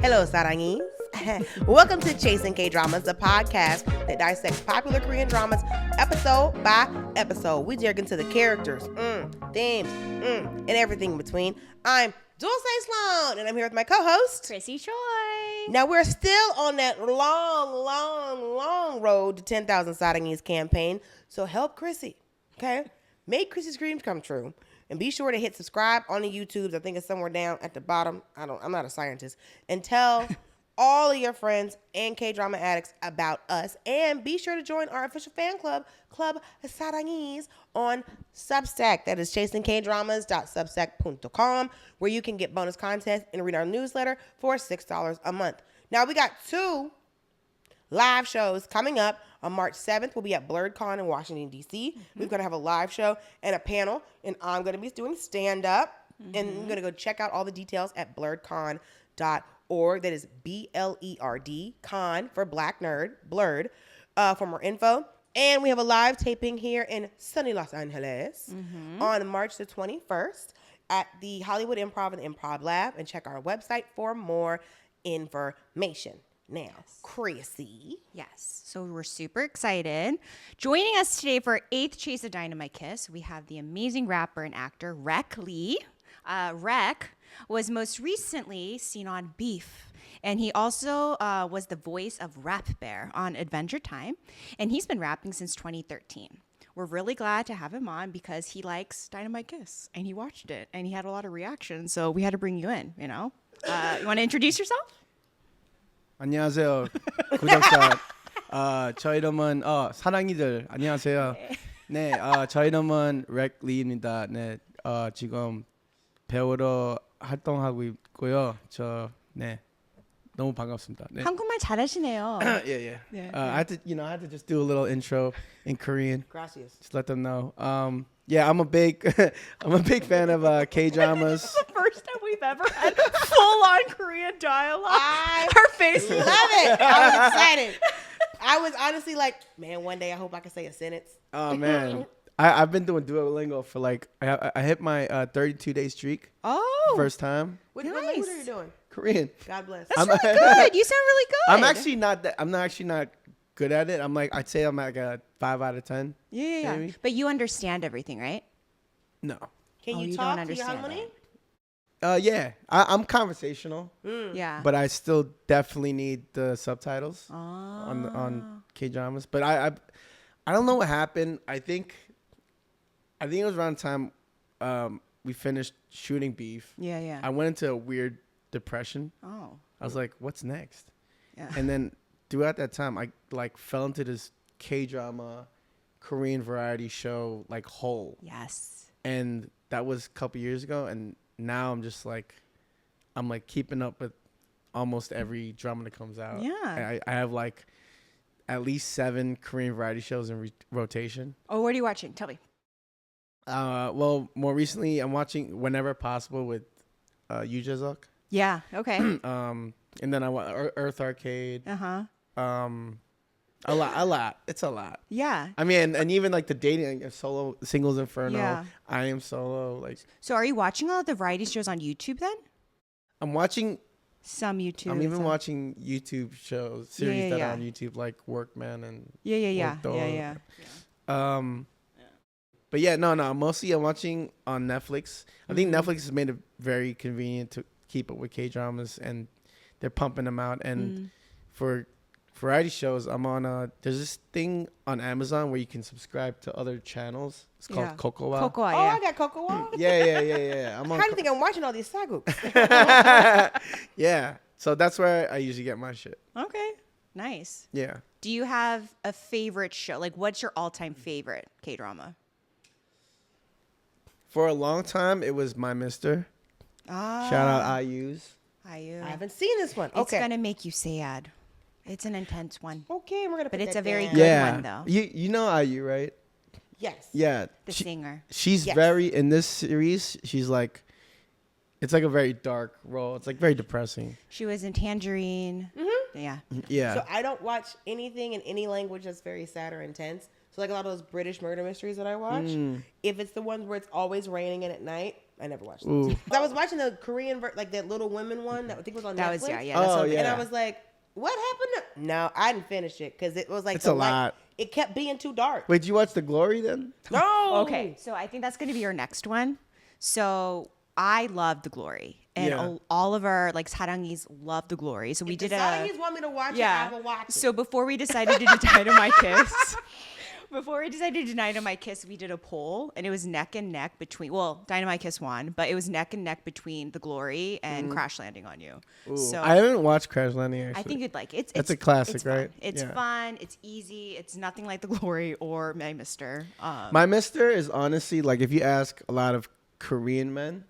Hello, Sarangees. Welcome to Chasing K-Dramas, the podcast that dissects popular Korean dramas episode by episode. We dig into the characters, themes, and everything in between. I'm Dulce Sloan, and I'm here with my co-host, Chrissy Choi. Now, we're still on that long road to 10,000 Sarangees campaign, so help Chrissy, okay? Make Chrissy's dreams come true. And be sure to hit subscribe on the YouTubes. I think it's somewhere down at the bottom. I'm not a scientist. And tell all of your friends and K-drama addicts about us. And be sure to join our official fan club, Club Sarangees, on Substack. That is chasingkdramas.substack.com, where you can get bonus content and read our newsletter for $6 a month. Now, we got 2 live shows coming up. On March 7th, we'll be at BlurredCon in Washington, D.C. We're going to have a live show and a panel, and I'm going to be doing stand-up. And I'm going to go check out all the details at blurredcon.org. That is BLERD, con for Black Nerd, Blurred, for more info. And we have a live taping here in sunny Los Angeles on March the 21st at the Hollywood Improv and Improv Lab. And check our website for more information. Now, Chrissy. Yes, so we're super excited. Joining us today for our 8th Chase of Dynamite Kiss, we have the amazing rapper and actor Rek Lee. Rek was most recently seen on Beef, and he also was the voice of Rap Bear on Adventure Time, and he's been rapping since 2013. We're really glad to have him on because he likes Dynamite Kiss, and he watched it, and he had a lot of reactions, so we had to bring you in, you know? You want to introduce yourself? 안녕하세요 구독자 저 이름은 사랑이들 안녕하세요 네 저 이름은 렉 리입니다 네 지금 배우로 활동하고 있고요 저 네 너무 반갑습니다 네. 한국말 잘하시네요. yeah I had to just do a little intro in Korean. Gracias. Just let them know. Yeah, I'm a big fan of K-dramas. This is the first time we've ever had full-on Korean dialogue. Her face. Love it. I was excited. I was honestly like, man, one day I hope I can say a sentence. Oh man, I've been doing Duolingo for like I hit my 32-day streak. Oh, First time. What language are you doing? Korean. God bless. that's really good. You sound really good. I'm actually not good at it. I'd say I'm like a 5 out of 10. Yeah. Maybe. But you understand everything, right? No. Can you you talk don't to your understand harmony? Yeah. I'm conversational. Yeah. But I still definitely need the subtitles Oh. on K-dramas. But I don't know what happened. I think it was around the time we finished shooting Beef. Yeah. I went into a weird depression. Oh. I was like, what's next? Yeah. And then throughout that time, I like fell into this K-drama Korean variety show like hole. Yes. And that was a couple years ago. And now I'm just like, keeping up with almost every drama that comes out. Yeah. I have like at least 7 Korean variety shows in rotation. Oh, what are you watching? Tell me. Well, more recently, I'm watching Whenever Possible with Ji-hyuk. Yeah. Okay. And then I want Earth Arcade. Uh-huh. A lot. It's a lot. Yeah. I mean, and even like the dating, like, solo Singles Inferno. Yeah. I Am Solo. Like, So are you watching all of the variety shows on YouTube then? I'm watching. Some YouTube. I'm even watching YouTube series that Yeah. are on YouTube, like Workman and. Yeah. Workdog. But yeah, no. Mostly I'm watching on Netflix. I think Netflix has made it very convenient to keep up with K-dramas, and they're pumping them out. And for variety shows, I'm on there's this thing on Amazon where you can subscribe to other channels. It's called Cocoa. Cocoa, Oh, yeah. I got Cocoa. Yeah. I'm on How do you think I'm watching all these saguks? yeah. So that's where I usually get my shit. Okay. Nice. Yeah. Do you have a favorite show? Like, what's your all-time favorite K-drama? For a long time, it was My Mr. Shout out IU's. I haven't seen this one. It's Okay. gonna make you sad. It's an intense one. Okay, we're gonna. But put it's that a very down. good one, though. You know IU, right? Yes. Yeah. The singer. She's Yes. very in this series. She's like, it's like a very dark role. It's like very depressing. She was in Tangerine. Yeah. Yeah. So I don't watch anything in any language that's very sad or intense. So like a lot of those British murder mysteries that I watch, if it's the ones where it's always raining and at night, I never watched it. Ooh. I was watching the Korean, like that Little Women one that I think was on That Netflix. was yeah. That's Oh, what- yeah. And I was like, what happened to... No, I didn't finish it because it was like... It's a lot. It kept being too dark. Wait, did you watch The Glory then? No! Okay, so I think that's going to be your next one. So I love The Glory. And Yeah. all of our like Sarangees love The Glory. So we If did the a... Sarangees want me to watch it, I will watch it. So before we decided to do Dynamite Kiss... Before we decided to do Dynamite Kiss, we did a poll, and it was neck and neck between. Well, Dynamite Kiss won, but it was neck and neck between The Glory and Crash Landing on You. Ooh. So I haven't watched Crash Landing actually. I think you'd like it. That's a classic, it's fun. right? It's Yeah. fun. It's easy. It's nothing like The Glory or My Mister. My Mister is honestly like if you ask a lot of Korean men,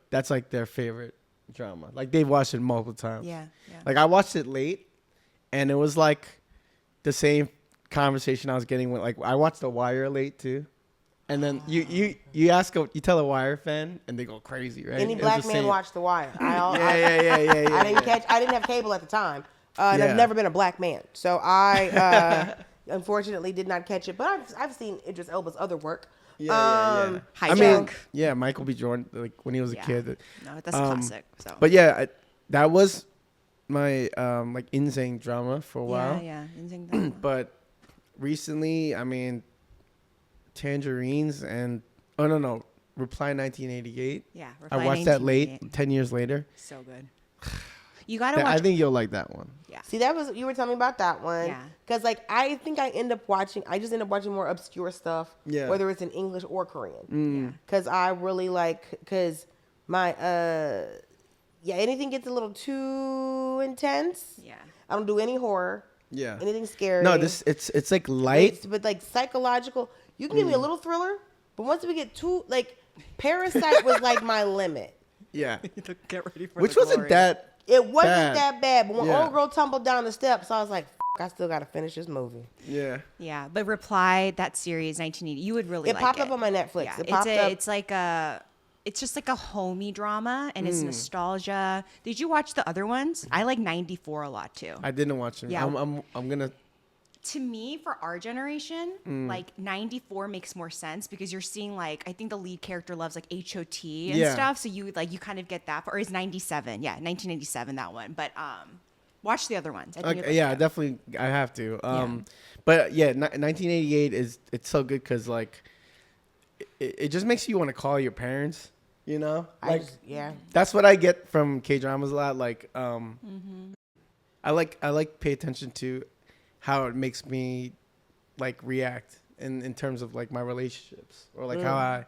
that's like their favorite drama. Like they've watched it multiple times. Yeah. Like I watched it late, and it was like the same conversation I was getting with like I watched The Wire late too, and then you tell a Wire fan and they go crazy, right? Any It's black the man same. watched The Wire. Yeah. I didn't have cable at the time, and Yeah. I've never been a black man, so I unfortunately did not catch it. But I've seen Idris Elba's other work. Yeah. I mean, Hi-yeong. yeah, Michael B. Jordan, like when he was a kid. No, that's a classic. So. But yeah, that was my like insane drama for a while. Yeah. Insane. But recently, I mean, Tangerines and Reply 1988. Yeah. I Reply watched that late, 1988. 10 years later. So good. You gotta watch. I think you'll like that one. Yeah. See, that was you were telling me about that one. Yeah. Because like I think I just end up watching more obscure stuff. Yeah. Whether it's in English or Korean. Because I really because my anything gets a little too intense. Yeah. I don't do any horror. Yeah. Anything scary. No, it's like light. But like psychological. You can give me a little thriller, but once we get too like Parasite was like my limit. Yeah. Get ready for Which wasn't that. It wasn't Bad. that bad, but when Yeah. old girl tumbled down the steps, I was like, I still got to finish this movie. Yeah. Yeah, but Reply, that series 1980, you would really It like popped it. up on my Netflix. Yeah, It popped up. it's like it's just like a homey drama, and it's nostalgia. Did you watch the other ones? I like 94 a lot too. I didn't watch it. Yeah. I'm gonna. To me, for our generation, like 94 makes more sense because you're seeing like I think the lead character loves like HOT and Yeah. stuff, so you kind of get that. Or is 97? Yeah, 1987 that one. But watch the other ones. I think you'd Okay, like yeah, it. definitely. I have to. But yeah, 1988 it's so good because like it just makes you want to call your parents. You know, like that's what I get from K dramas a lot. Like I like pay attention to how it makes me like react in terms of like my relationships or like how I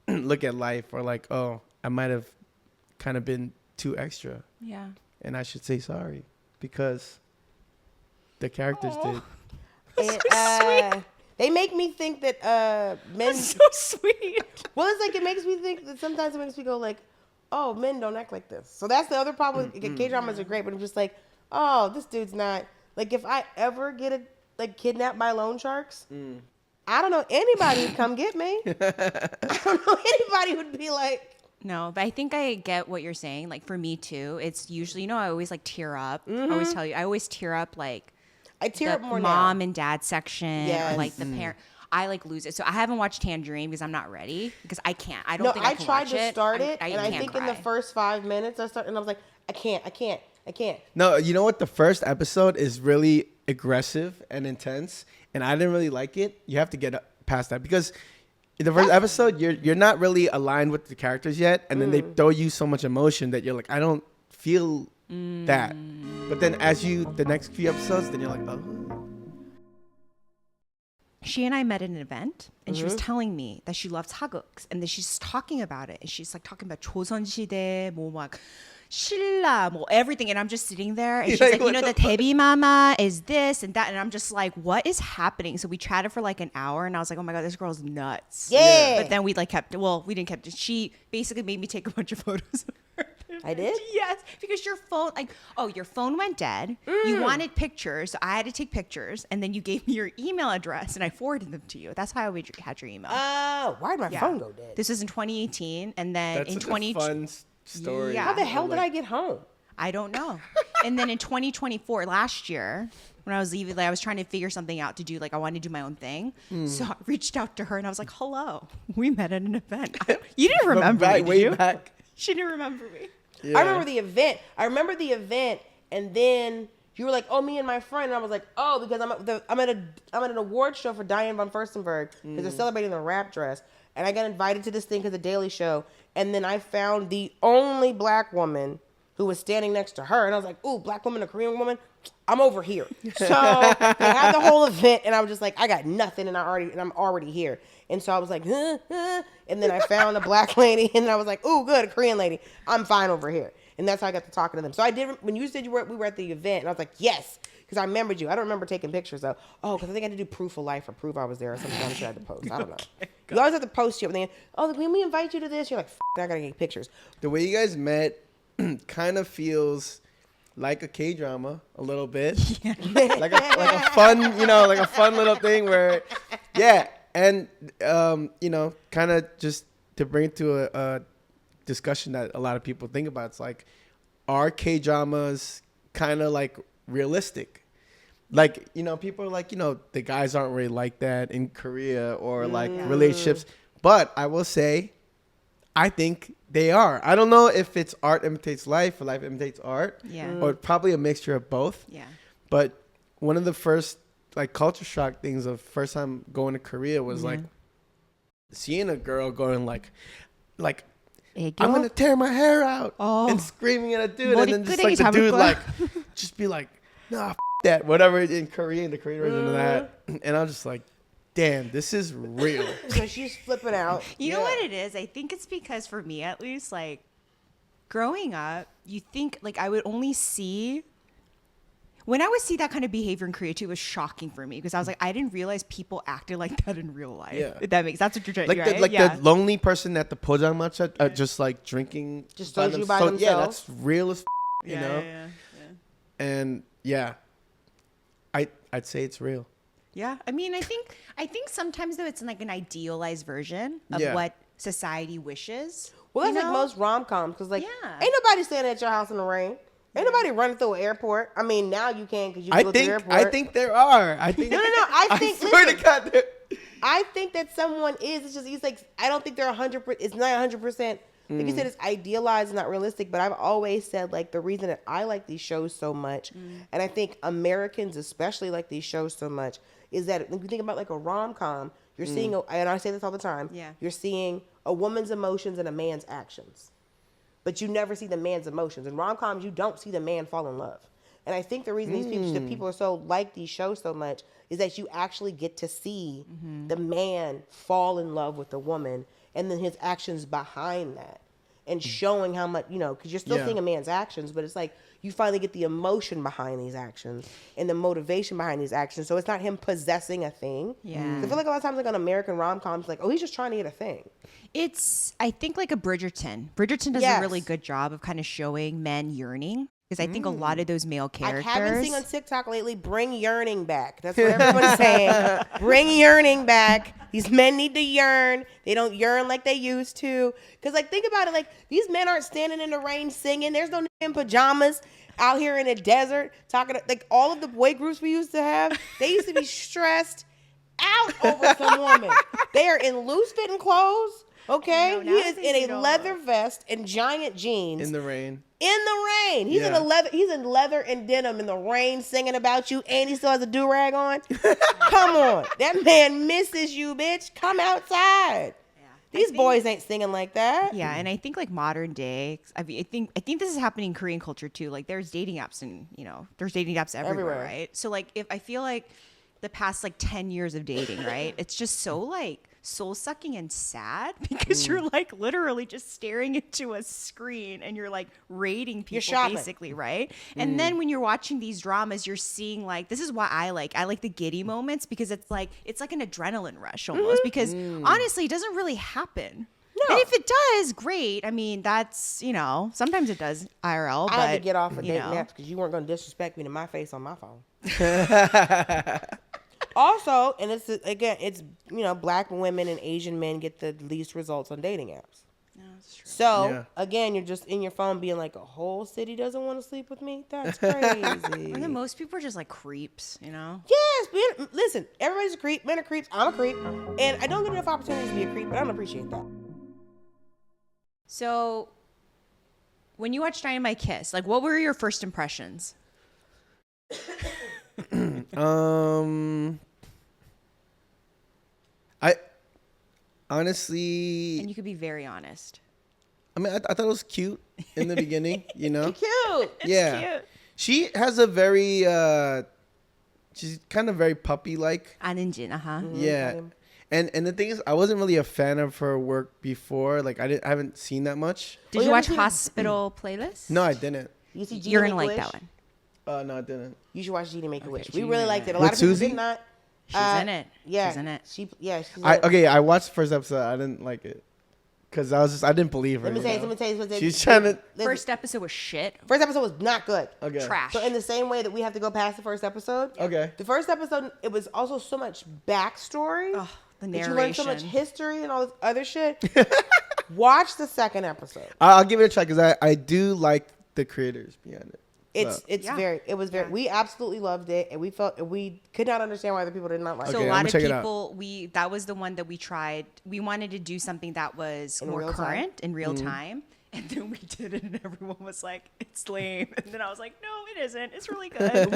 look at life or like, oh, I might have kind of been too extra Yeah. and I should say sorry because the characters did. And, they make me think that men. So sweet. Well, it's like it makes me think that sometimes it makes me go like, oh, men don't act like this. So that's the other problem. K dramas are great, but I'm just like, oh, this dude's not like. If I ever get kidnapped by loan sharks, I don't know anybody would come get me. I don't know anybody would be like. No, but I think I get what you're saying. Like for me too, it's usually I always like tear up. I always tell you, I always tear up like I tear the up more mom now. and dad section Yes. or like the parent. I like lose it. So I haven't watched Tangerine because I'm not ready because I can't. I don't No, think I I can tried watch to it. start it, I and I can't think in the cry. first 5 minutes I started, and I was like, I can't. No, you know what? The first episode is really aggressive and intense, and I didn't really like it. You have to get past that because in the first episode, you're not really aligned with the characters yet, and then they throw you so much emotion that you're like, I don't feel that. But then the next few episodes, then you're like, oh. She and I met at an event, and she was telling me that she loves haguks, and then she's talking about it, and she's like talking about 조선시대, 뭐 막 신라, 뭐 everything, and I'm just sitting there, and she's like, you know, the 데뷔 mama is this and that, and I'm just like, what is happening? So we chatted for like an hour, and I was like, oh my god, this girl's nuts. Yeah. But then we didn't. She basically made me take a bunch of photos of her. I did? Yes, because your phone went dead. You wanted pictures, so I had to take pictures, and then you gave me your email address, and I forwarded them to you. That's how we had your email. Why did my phone go dead? This was in 2018, and then That's in such 20 a fun story. Yeah. How the hell did I get home? I don't know. And then in 2024, last year, when I was leaving. Like I was trying to figure something out to do. Like I wanted to do my own thing. So I reached out to her and I was like, "Hello, we met at an event." You didn't remember me, did you? Back. She didn't remember me. Yeah. I remember the event, and then you were like, "Oh, me and my friend," and I was like, "Oh, because I'm at an award show for Diane von Furstenberg because they're celebrating the rap dress." And I got invited to this thing because the Daily Show. And then I found the only black woman who was standing next to her. And I was like, ooh, black woman, a Korean woman, I'm over here. So they had the whole event. And I was just like, I got nothing. And I'm already here. And so I was like, huh, huh. And then I found a black lady. And I was like, ooh, good, a Korean lady. I'm fine over here. And that's how I got to talking to them. So I did, when you said we were at the event. And I was like, yes. Because I remembered you. I don't remember taking pictures though. Oh, because I think I had to do proof of life or proof I was there or something. I'm sure I had to post. I don't know. You always have to post your thing. Oh, can we invite you to this? You're like, I gotta get pictures. The way you guys met kind of feels like a K-drama a little bit. Yeah. like a fun, like a fun little thing where, yeah. And, kind of just to bring it to a discussion that a lot of people think about. It's like, are K-dramas kind of like realistic? Like, people are like, the guys aren't really like that in Korea or like relationships. But I will say, I think they are. I don't know if it's art imitates life or life imitates art. Yeah. Or probably a mixture of both. Yeah. But one of the first like culture shock things of first time going to Korea was like seeing a girl going like I'm going to tear my hair out and screaming at a dude. And then just like the dude like, just be like, nah, that, whatever in Korean, the Korean version of that. And I'm just like, damn, this is real. So she's flipping out. You know what it is? I think it's because for me, at least, like growing up, you think like I would only see when I would see that kind of behavior in Korea too, it was shocking for me because I was like, I didn't realize people acted like that in real life. Yeah. If that's what you're trying to do, right? The lonely person at the pojangmatcha just like drinking. Just soju by themselves. Yeah, that's real as you know? Yeah. And I'd say it's real. Yeah. I mean, I think sometimes though it's like an idealized version of what society wishes. Well, that's like most rom-coms because like ain't nobody standing at your house in the rain. Ain't nobody running through an airport. I mean, now you can because you go to the airport. I think there are. I think no. I think. Swear to God, I think that someone is. It's just he's like. I don't think they're 100%. It's not 100%. Like you said, it's idealized and not realistic. But I've always said like the reason that I like these shows so much, and I think Americans especially like these shows so much, is that when you think about like a rom-com, you're seeing. And I say this all the time. Yeah. You're seeing a woman's emotions and a man's actions. But you never see the man's emotions. In rom-coms, you don't see the man fall in love. And I think the reason that people are so like these shows so much is that you actually get to see the man fall in love with the woman and then his actions behind that and showing how much, because you're still seeing a man's actions, but it's like you finally get the emotion behind these actions and the motivation behind these actions. So it's not him possessing a thing. Yeah. I feel like a lot of times like on American rom-coms, like, oh, he's just trying to get a thing. It's, I think, like a Bridgerton. Bridgerton does a really good job of kind of showing men yearning. Because I think a lot of those male characters. I haven't seen on TikTok lately, bring yearning back. That's what everyone's saying. Bring yearning back. These men need to yearn. They don't yearn like they used to. Because, like, think about it. Like, these men aren't standing in the rain singing. There's no in pajamas out here in the desert talking. Like, all of the boy groups we used to have, they used to be stressed out over some woman. They are in loose-fitting clothes. Okay, he is in a leather vest and giant jeans in the rain. He's in leather and denim in the rain, singing about you, and he still has a do-rag on. Come on, that man misses you, bitch. Come outside. Yeah. These boys ain't singing like that. Yeah, and I think like modern day, I think this is happening in Korean culture too. Like there's dating apps and there's dating apps everywhere, right? So like if I feel like the past like 10 years of dating, right? It's just so like soul-sucking and sad because you're like literally just staring into a screen and you're like rating people basically, right? And then when you're watching these dramas, you're seeing like, this is why I like the giddy moments because it's like an adrenaline rush almost because honestly, it doesn't really happen. No. And if it does, great. I mean, that's, sometimes it does IRL. I had to get off of dating apps because you weren't going to disrespect me to my face on my phone. Also, and it's black women and Asian men get the least results on dating apps. That's true. So again, you're just in your phone being like, a whole city doesn't want to sleep with me. That's crazy. And then most people are just like creeps, you know? Yes, listen, everybody's a creep. Men are creeps. I'm a creep, and I don't get enough opportunities to be a creep, but I don't appreciate that. So, when you watched Dynamite Kiss, like, what were your first impressions? I honestly, And you could be very honest. I mean, I thought it was cute in the beginning, you know? Cute. Yeah. Cute. She has a very, she's kind of very puppy-like. Unhinged, Yeah. And the thing is, I wasn't really a fan of her work before. Like, I haven't seen that much. Did you watch Hospital Playlist? No, I didn't. You see, You're going to like that one. No, I didn't. You should watch Gina Make a Wish. We Gina really Make a liked it. A With lot of people Susie? did not. She's in it. Yeah, She's in it. She's in it. Okay, I watched the first episode. I didn't like it. Because I didn't believe her. Let me tell you. She's trying to. First episode was shit. First episode was not good. Okay. Trash. So in the same way that we have to go past the first episode. Okay. The first episode, it was also so much backstory. Oh, the that narration. you learn so much history and all this other shit. Watch the second episode. I'll give it a try because I do like the creators behind it. It was very. We absolutely loved it, and we could not understand why other people did not like So it. Okay, a I'm lot gonna of check it out. people, that was the one that we tried. We wanted to do something that was In more real time? current in real time. And then we did it, and everyone was like, "It's lame." And then I was like, "No, it isn't. It's really good."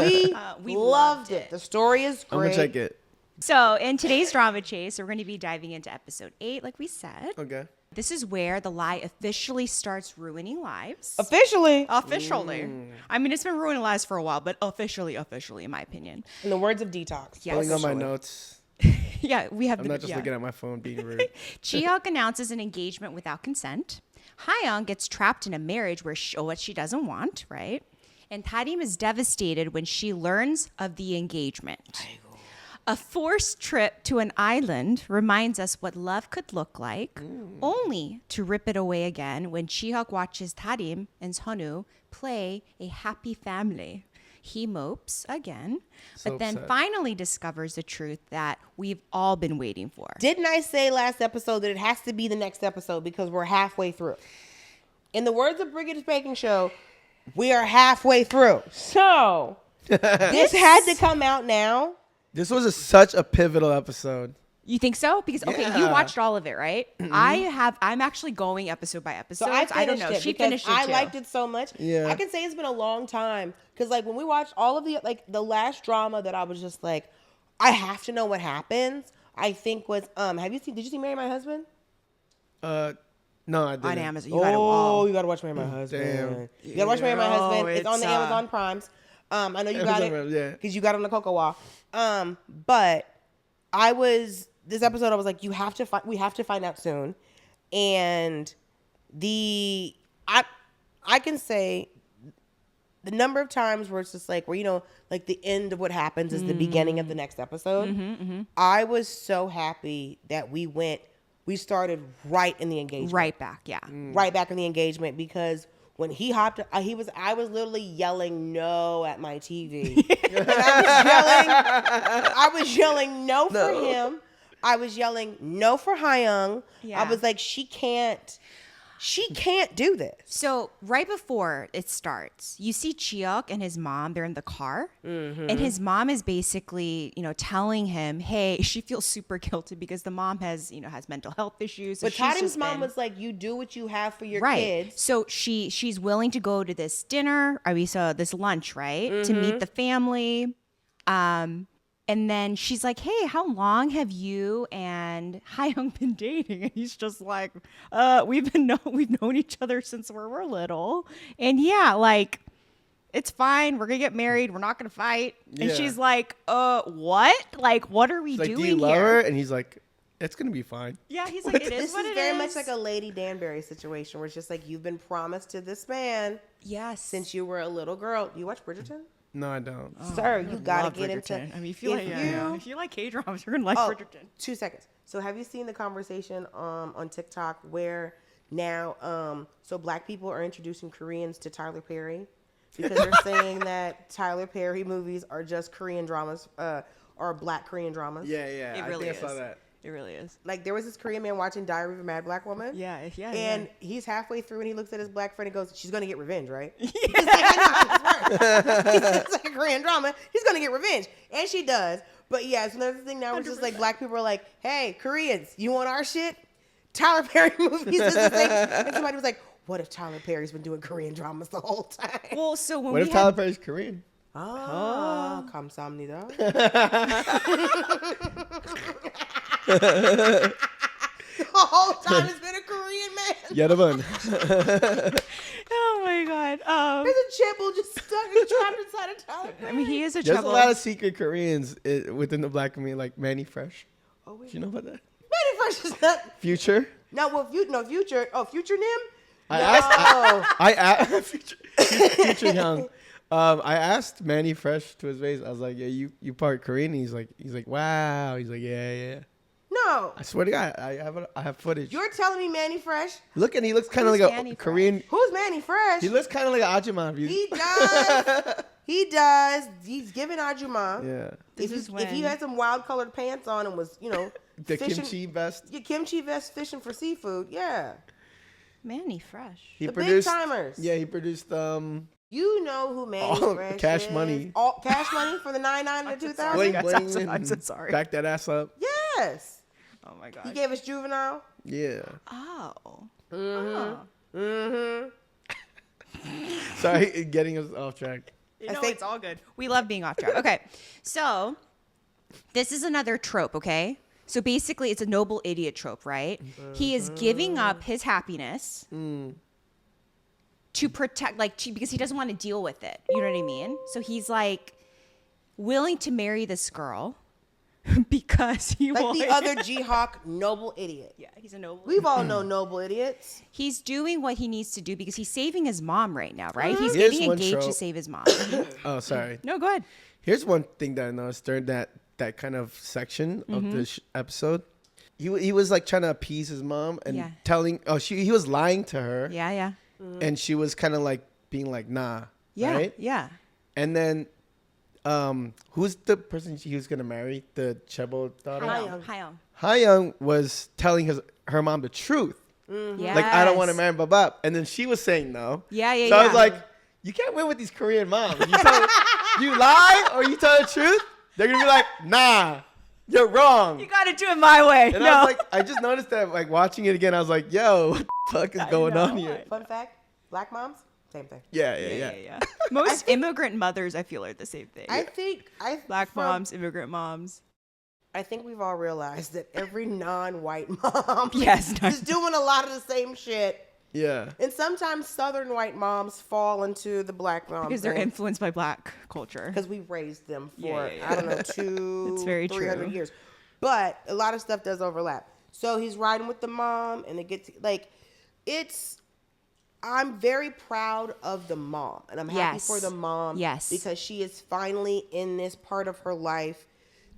We loved it. The story is great. I'm going to check it. So in today's drama chase, we're going to be diving into episode 8, like we said. Okay. This is where the lie officially starts ruining lives. Officially, Officially. I mean, it's been ruining lives for a while, but officially, in my opinion. in the words of Detox. Yes. Pulling on my notes. Yeah, we have I'm not just looking at my phone being rude. Ji-hyuk announces an engagement without consent. Ha-yeong gets trapped in a marriage where what she doesn't want, right? And Tarim is devastated when she learns of the engagement. A forced trip to an island reminds us what love could look like, only to rip it away again when Ji-hyuk watches Tarim and Seon-woo play a happy family. He mopes again, So but then upset. finally discovers the truth that we've all been waiting for. Didn't I say last episode that it has to be the next episode because we're halfway through? In the words of Brigitte's Baking Show, we are halfway through. So this had to come out now. This was such a pivotal episode. You think so? Because you Yeah. watched all of it, right? I'm actually going episode by episode. So I don't know. it She because finished it I too. liked it so much. Yeah. I can say it's been a long time because like when we watched all of the last drama that I was just like, I have to know what happens. I think was did you see Marry My Husband? No, I didn't. On Amazon. You gotta watch Marry My Husband. Damn. You gotta watch Marry My Oh, Husband. It's on the it's, Amazon Primes. I know you got Amazon it Prime, yeah. because you got it on the Cocoa Wall. But this episode I was like, we have to find out soon. And I can say the number of times where it's just like where like the end of what happens is the beginning of the next episode. I was so happy that we started right in the engagement. Right back, yeah. Right back in the engagement because when he hopped, I was literally yelling no at my TV. And I was yelling no for him. I was yelling no for Ha-yeong. Yeah. I was like, she can't do this. So right before it starts, you see Ji-hyuk and his mom. They're in the car, and his mom is basically, telling him, "Hey, she feels super guilty because the mom has mental health issues." So But she's Tatum's just mom been- was like, you do what you have for your right. kids. So she's willing to go to this dinner, this lunch, right, to meet the family. And then she's like, "Hey, how long have you and Ha-yeong been dating?" And he's just like, we've known each other since we were little, and yeah, like, it's fine. We're gonna get married. We're not gonna fight." And Yeah. she's like, what? Like, what are we It's like, doing do you love here? her? And he's like, it's going to be fine. Yeah, he's like, "It is This what is it very is." much like a Lady Danbury situation where it's just like, you've been promised to this man yes. since you were a little girl. You watch Bridgerton? No, I don't. Sir, you gotta Love get into. Bridgerton. I mean, if you like K-dramas, you're gonna like Oh, Bridgerton. 2 seconds. So have you seen the conversation on TikTok where now so black people are introducing Koreans to Tyler Perry because they're saying that Tyler Perry movies are just Korean dramas or black Korean dramas? Yeah. It I really think I saw is. that. It really is. Like, there was this Korean man watching Diary of a Mad Black Woman. Yeah. And he's halfway through and he looks at his black friend and goes, she's going to get revenge, right? He's like, I know how this works. It's like a Korean drama. He's going to get revenge. And she does. But yeah, it's another thing now where it's just like black people are like, hey, Koreans, you want our shit? Tyler Perry movies is the thing. And somebody was like, what if Tyler Perry's been doing Korean dramas the whole time? Well, so when What if Tyler Perry's Korean? Oh, 감사합니다. The whole time it's been a Korean man. 여러분. Oh my God. There's a chibble just stuck and trapped inside a Tyler Perry. I mean, he is a There's trouble. a lot of secret Koreans within the black community, like Manny Fresh. Oh, wait. Do you know about that? Manny Fresh is not. Future. No, well, Future. Oh, Future Nim? I No. asked Future Young. I asked Manny Fresh to his face. I was like, "Yeah, you part Korean?" He's like, "Wow." He's like, "Yeah." No. I swear to God, I have footage. You're telling me Manny Fresh? Look, and he looks kind of Who's like Manny a Fresh? Korean. Who's Manny Fresh? He looks kind of like an Ajima. He does. He does. He's giving Ajuma. Yeah. If he had some wild colored pants on and was, The fishing, kimchi vest. Your kimchi vest fishing for seafood. Yeah. Manny Fresh. He The produced. big timers. Yeah, he produced. You know who Manny All Fresh Cash is. Money. All Cash Money for the 99 and the 2000? Bling Guys, bling. I'm so sorry. Back that ass up. Yes. Oh my He God. gave us Juvenile. Yeah. Oh. Mm-hmm. Sorry, getting us off track. You I know, think- it's all good. We love being off track. Okay. So this is another trope, okay? So basically it's a noble idiot trope, right? He is giving up his happiness to protect, because he doesn't want to deal with it. You know what I mean? So he's like willing to marry this girl because he Like wants. the other Ji-hyuk, noble idiot. Yeah, he's a noble. We've all known noble idiots. He's doing what he needs to do because he's saving his mom right now, right? He's Here's getting one engaged to trope. save his mom. Oh, sorry. No, go ahead. Here's one thing that I noticed during that kind of section of the episode. He was like trying to appease his mom and Yeah. telling. He was lying to her. Yeah. And she was kind of like being like, nah. Yeah. Right? Yeah. And then, who's the person he was gonna marry? The Chebo daughter. Ha-yeong. Ha-yeong. Ha-yeong was telling her mom the truth. Yeah. Like, I don't want to marry Babab. And then she was saying no. Yeah. So I was like, you can't win with these Korean moms. You lie or you tell the truth, they're gonna be like, nah, you're wrong. you got to do it my way. And no. I was like, I just noticed that, like, watching it again, I was like, yo, what the fuck is going on here? Fun fact, black moms, same thing. yeah. Most immigrant mothers, I feel, are the same thing. I think Black moms, immigrant moms. I think we've all realized that every non-white mom Yes, is doing a lot of the same shit. Yeah. And sometimes Southern white moms fall into the black mom because they're influenced by Black culture. because we raised them for Yeah. I don't know 200 It's very 300 true. years. But a lot of stuff does overlap. So he's riding with the mom and it gets like I'm very proud of the mom and I'm happy Yes. for the mom Yes. because she is finally in this part of her life.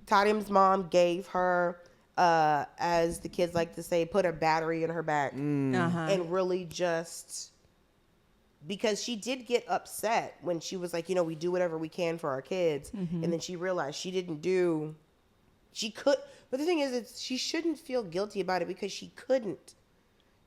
Tarim's mom gave her as the kids like to say, put a battery in her back and really just because she did get upset when she was like, we do whatever we can for our kids. And then she realized she could, but the thing is, she shouldn't feel guilty about it because she couldn't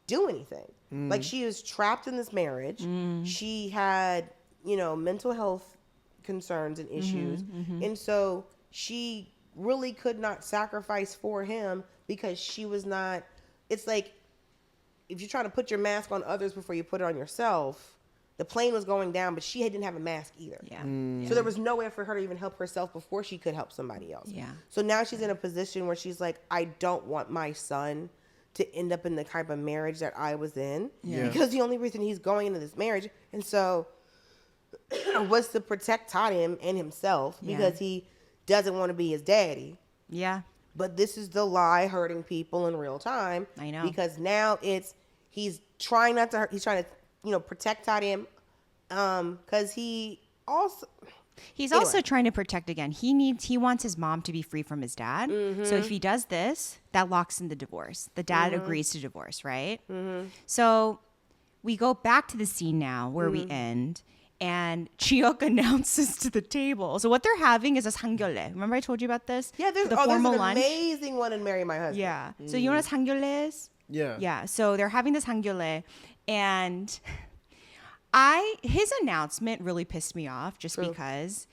do anything. Like she was trapped in this marriage. She had, mental health concerns and issues. And so she really could not sacrifice for him because she was not, it's like, if you're trying to put your mask on others before you put it on yourself, the plane was going down, but she didn't have a mask either. Yeah. So there was no way for her to even help herself before she could help somebody else. Yeah. So now she's in a position where she's like, I don't want my son to end up in the type of marriage that I was in. Yeah. Because the only reason he's going into this marriage, and so was to protect Tarim and himself because he doesn't want to be his daddy. Yeah. But this is the lie hurting people in real time. I know. Because now he's trying not to hurt, he's trying to, protect Tarim because he's also trying to protect again. He wants his mom to be free from his dad. So if he does this, that locks in the divorce. The dad agrees to divorce, right? So we go back to the scene now where we end, and Ji-hyuk announces to the table. So what they're having is a 상견례. Remember I told you about this? Yeah, there's the an formal lunch. amazing one in Marry My Husband. Yeah. So you know what a 상견례 is? Yeah. Yeah. So they're having this 상견례, and his announcement really pissed me off just because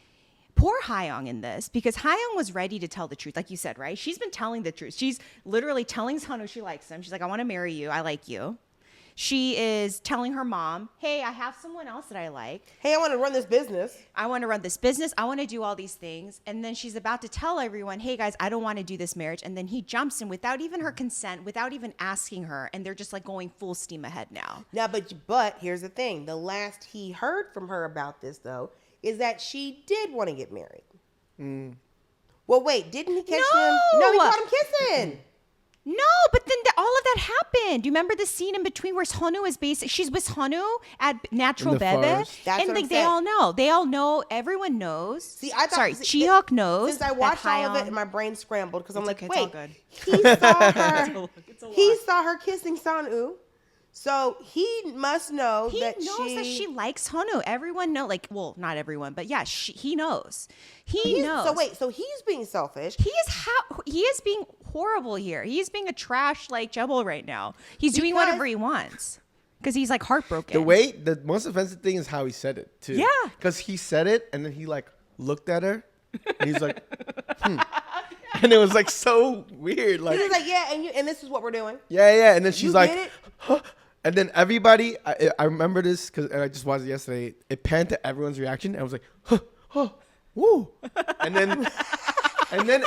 poor Ha-yeong in this, because Ha-yeong was ready to tell the truth, like you said, right? She's been telling the truth. She's literally telling Seon-woo she likes him. She's like, I want to marry you. I like you. She is telling her mom, hey, I have someone else that I like. Hey, I want to run this business. I want to run this business. I want to do all these things. And then she's about to tell everyone, hey, guys, I don't want to do this marriage. And then he jumps in without even her consent, without even asking her. And they're just like going full steam ahead now. Now, but here's the thing. The last he heard from her about this, though, is that she did want to get married. Well, wait, didn't he catch him? No, he caught him kissing. No, but then all of that happened. Do you remember the scene in between where Seon-woo is she's with Seon-woo at Natural In the Bebe? forest. That's And what I'm like they saying. all know. They all know. Everyone knows. See, I thought, Sorry, Ji-hyuk knows. Since I that watched all of it, Ha-yeong- and my brain scrambled because I'm like, okay, it's all wait, good. he saw her. He saw her kissing Seon-woo, so he must know He that knows that she likes Seon-woo. Everyone know, like, well, not everyone, but yeah, he knows. He knows. So wait, so he's being selfish. He is being horrible here. He is being a trash like Jebel right now. He's doing Because- whatever he wants because he's like heartbroken. The most offensive thing is how he said it too. Yeah. Because he said it and then he like looked at her and he's like, and it was like so weird. Like, He was like, yeah, and this is what we're doing. yeah. And then she's You like, get it? huh? And then everybody, I remember this because I just watched it yesterday. It panned to everyone's reaction. And I was like, huh, woo. And then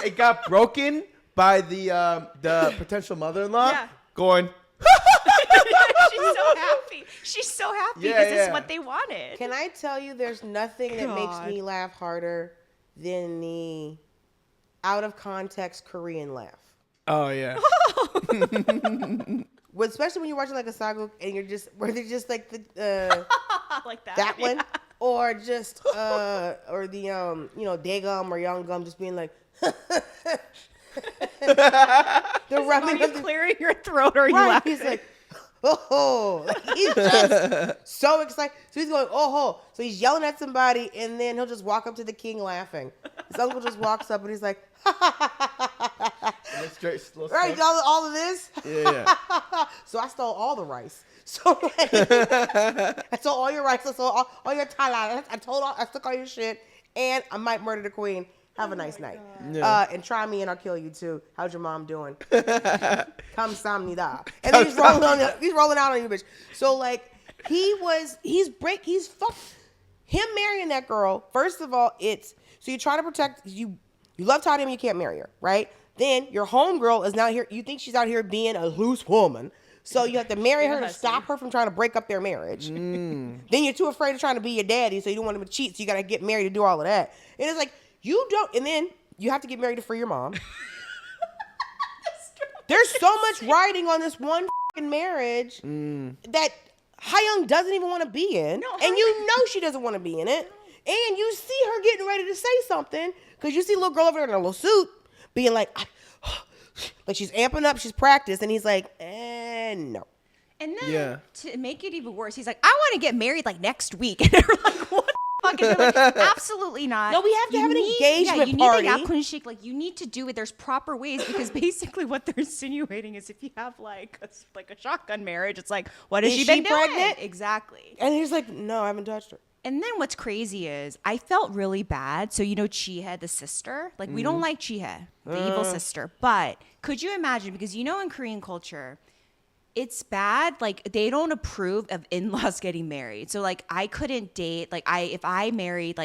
it got broken by the potential mother-in-law Yeah. going, She's so happy. She's so happy because this is what they wanted. Can I tell you, there's nothing that makes God. me laugh harder than the out of context Korean laugh. oh yeah. Especially when you're watching like a saga and where they're just like the like that. that Yeah. one, or just or the Daegum or Yeonggum just being like the Are rubbing you of the clearing your throat or are you right. laughing? He's like, oh, like he's just so excited. So he's going, oh, so he's yelling at somebody, and then he'll just walk up to the king laughing. His uncle just walks up and he's like, right, all of this. Yeah. So I stole all the rice. So like, I stole all your rice. I stole all your tala. I took all your shit, and I might murder the queen. Have a nice night. Yeah. And try me and I'll kill you too. How's your mom doing? Kamsamnida. And then he's rolling out on you, bitch. So like he's fucked. Him marrying that girl, first of all, so you try to protect you love Tadim, you can't marry her, right? Then your homegirl is now here. You think she's out here being a loose woman. So you have to marry her to stop her from trying to break up their marriage. Then you're too afraid of trying to be your daddy, so you don't want him to cheat, so you gotta get married to do all of that. And it's like, you don't, and then you have to get married to free your mom. There's so much riding on this one fucking marriage that Ha-yeong doesn't even want to be in. And you know she doesn't want to be in it. And you see her getting ready to say something because you see a little girl over there in a little suit being like she's amping up, she's practiced. And he's like, no. And then Yeah. to make it even worse, he's like, I want to get married like next week. And they're like, what the fuck? And they're like, absolutely not. No, we have to have an engagement you party. need a yakunshik. Like, you need to do it. There's proper ways because basically what they're insinuating is if you have like a shotgun marriage, it's like, what has Is she been she doing? pregnant? Exactly. And he's like, no, I haven't touched her. And then what's crazy is I felt really bad. So, Ji-hye, the sister, like we don't like Ji-hye, the evil sister. But could you imagine, because in Korean culture, it's bad. Like they don't approve of in-laws getting married. So like I couldn't date, if I married